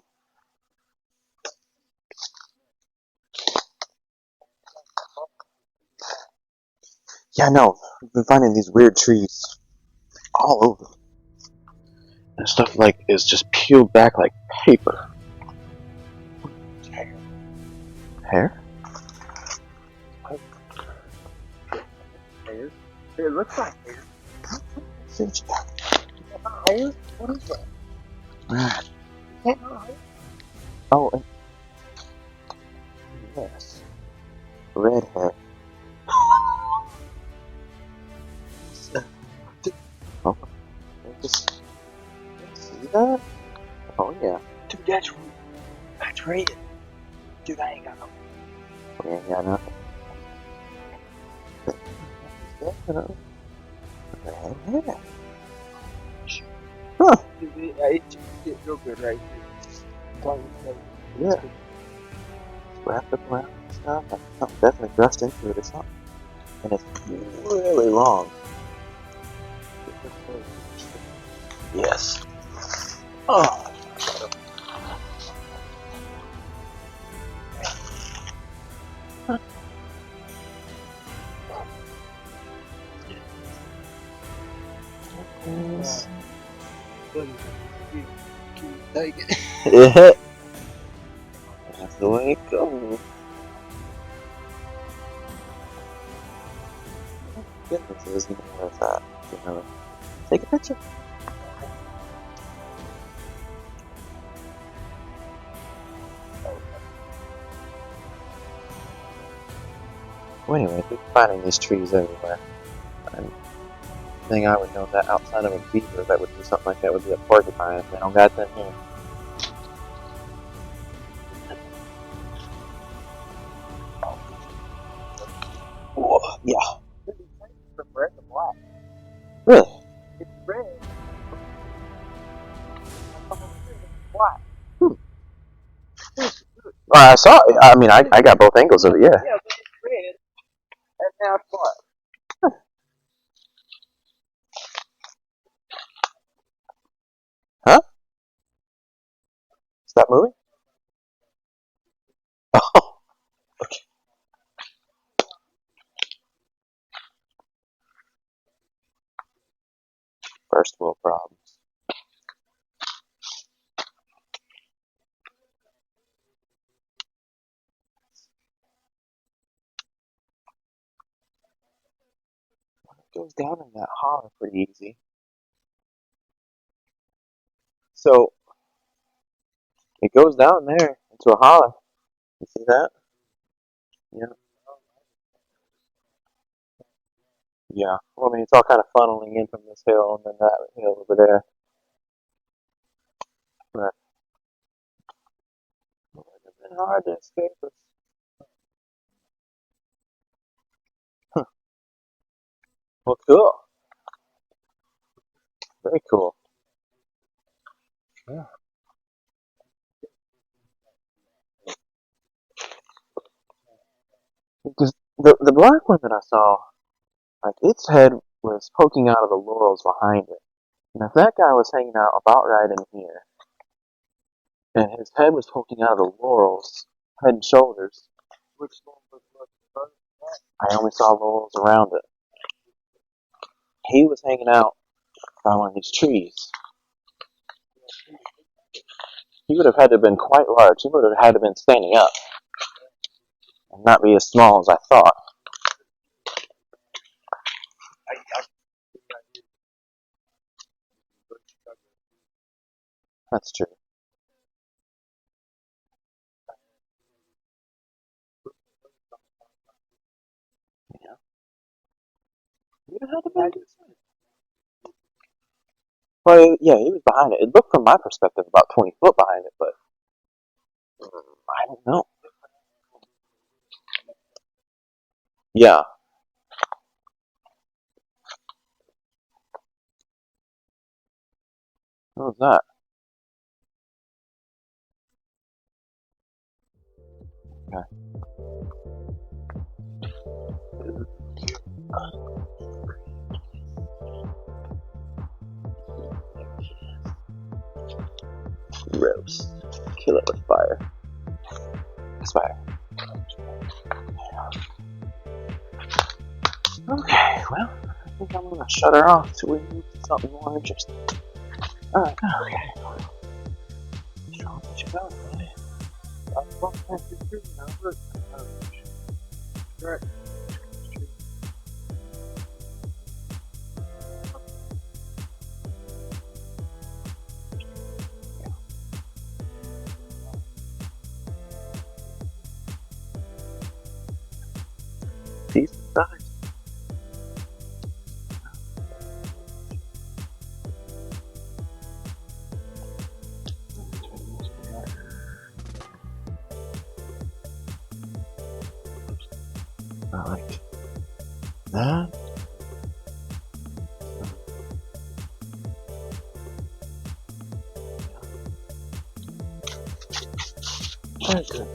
Yeah, no, we've been finding these weird trees all over. And stuff like is just peeled back like paper. Hair? Hair. It looks like hair. See what you got. Hair? What is that? Right. Is that not hair? Oh, and yes. Red hair. Oh, just see that? Oh yeah. Dude, that's red. Dude, I ain't got no. We ain't got nothing. Definitely. Red hair. Huh. Dude, it's real good right here. Yeah. It's wrapped up around and stuff. Like something definitely thrust into it or something. And it's really long. Yes. Oh. Yes. Take it. Yeah. That's the way it goes. Goodness, there's more of that. You know, take a picture. Well, anyway, we're finding these trees everywhere. And the thing I would know that outside of a beaver that would do something like that would be a porcupine if they don't got them here. Whoa, yeah. From red to black. Really? It's red. Black. Well, I saw it. I mean, I got both angles of it, yeah. Yeah, but it's red, and now it's black. Huh? Stop moving? Oh, okay. First world problems. It goes down in that holler pretty easy. So, it goes down there into a holler. You see that? Yeah. Yeah. Well, I mean, it's all kind of funneling in from this hill and then that hill over there. But it would have been hard to escape us. Huh. Well, cool. Very cool. Yeah. Because the black one that I saw, like its head was poking out of the laurels behind it. And if that guy was hanging out about right in here, and his head was poking out of the laurels, head and shoulders. I only saw laurels around it. He was hanging out by one of these trees. He would have had to have been quite large. He would have had to have been standing up and not be as small as I thought. That's true. Yeah. You would have had to be. Well, yeah, he was behind it. It looked from my perspective about 20 foot behind it, but I don't know. Yeah. What was that? Okay. Gross. Kill it with fire. It's fire. Okay, well, I think I'm gonna shut her off till we move to something more interesting. Alright, okay. Sure, what you got, buddy? Correct. Decent size. I like that. Very good.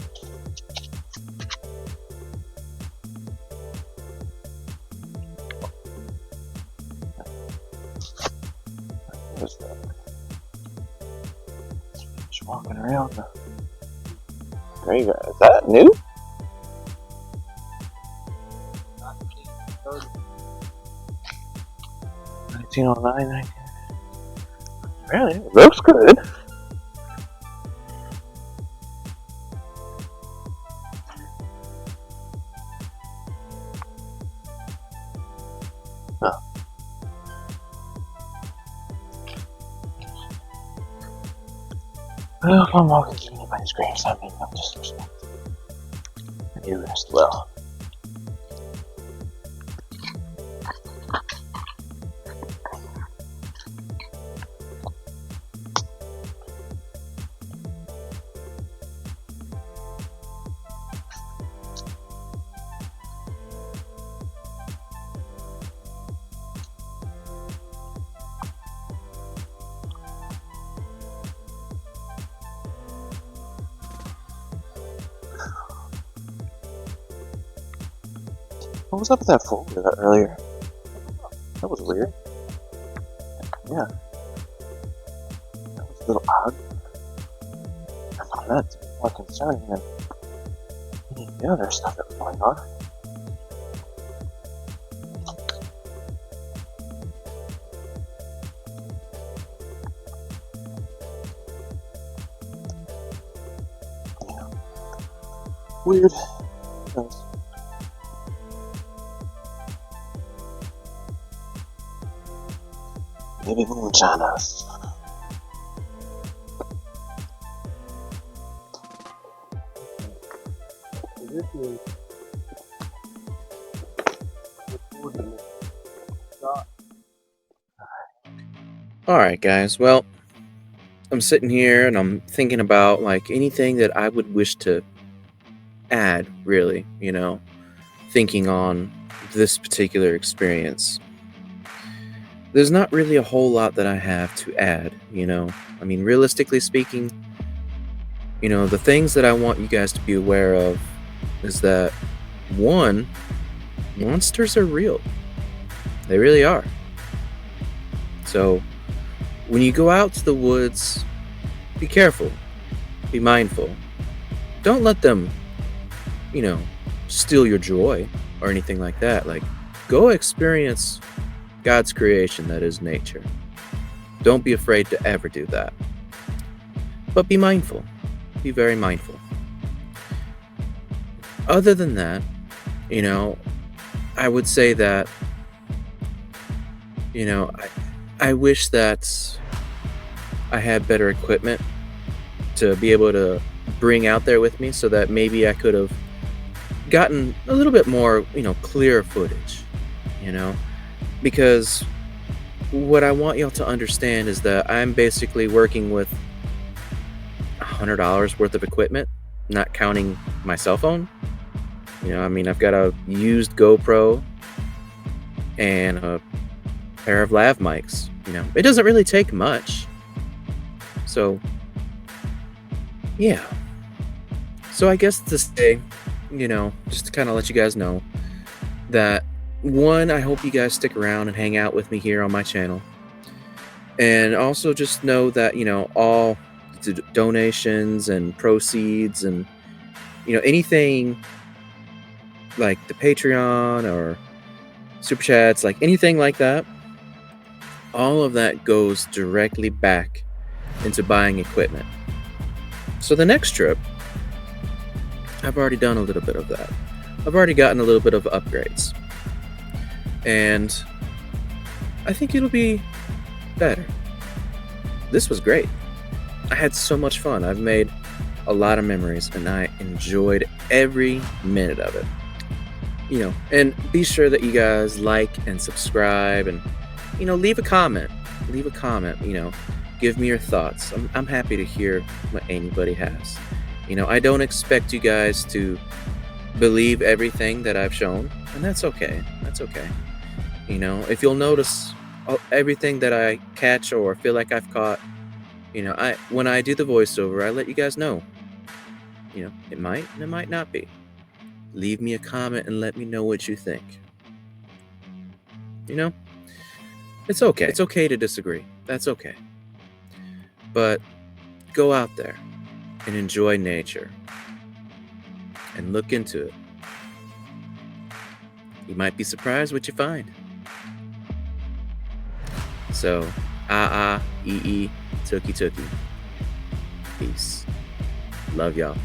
What's that? Just walking around the graveyard. Is that new? 1909, really? It looks good. Huh. Well, if I'm walking through anybody's graves, I mean, I'm disrespectful. And you rest well. What was up with that folder earlier? That was weird. Yeah. That was a little odd. I found that to be more concerning than any of the other stuff that was going on. Yeah. Weird. Who knows? Maybe moonshine us. This is recording it. Scott. Alright, guys, well, I'm sitting here and I'm thinking about like anything that I would wish to add, really, thinking on this particular experience. There's not really a whole lot that I have to add, I mean, realistically speaking, the things that I want you guys to be aware of is that, one, monsters are real. They really are. So, when you go out to the woods, be careful. Be mindful. Don't let them, steal your joy or anything like that. Like, go experience God's creation, that is nature. Don't be afraid to ever do that. But be mindful. Be very mindful. Other than that, I would say that, I wish that I had better equipment to be able to bring out there with me, so that maybe I could have gotten a little bit more, clear footage, because what I want y'all to understand is that I'm basically working with $100 worth of equipment, not counting my cell phone. I've got a used GoPro and a pair of lav mics. It doesn't really take much. So, yeah. So I guess to say, just to kind of let you guys know that, one, I hope you guys stick around and hang out with me here on my channel. And also just know that, all donations and proceeds and, anything like the Patreon or Super Chats, like anything like that, all of that goes directly back into buying equipment. So the next trip, I've already done a little bit of that. I've already gotten a little bit of upgrades. And I think it'll be better. This was great. I had so much fun. I've made a lot of memories and I enjoyed every minute of it. And be sure that you guys like and subscribe and, leave a comment. Leave a comment, give me your thoughts. I'm happy to hear what anybody has. I don't expect you guys to believe everything that I've shown, and that's okay. That's okay. If you'll notice everything that I catch or feel like I've caught, when I do the voiceover, I let you guys know. It might and it might not be. Leave me a comment and let me know what you think. It's okay. It's okay to disagree. That's okay. But go out there and enjoy nature and look into it. You might be surprised what you find. So, tookie. Peace. Love y'all.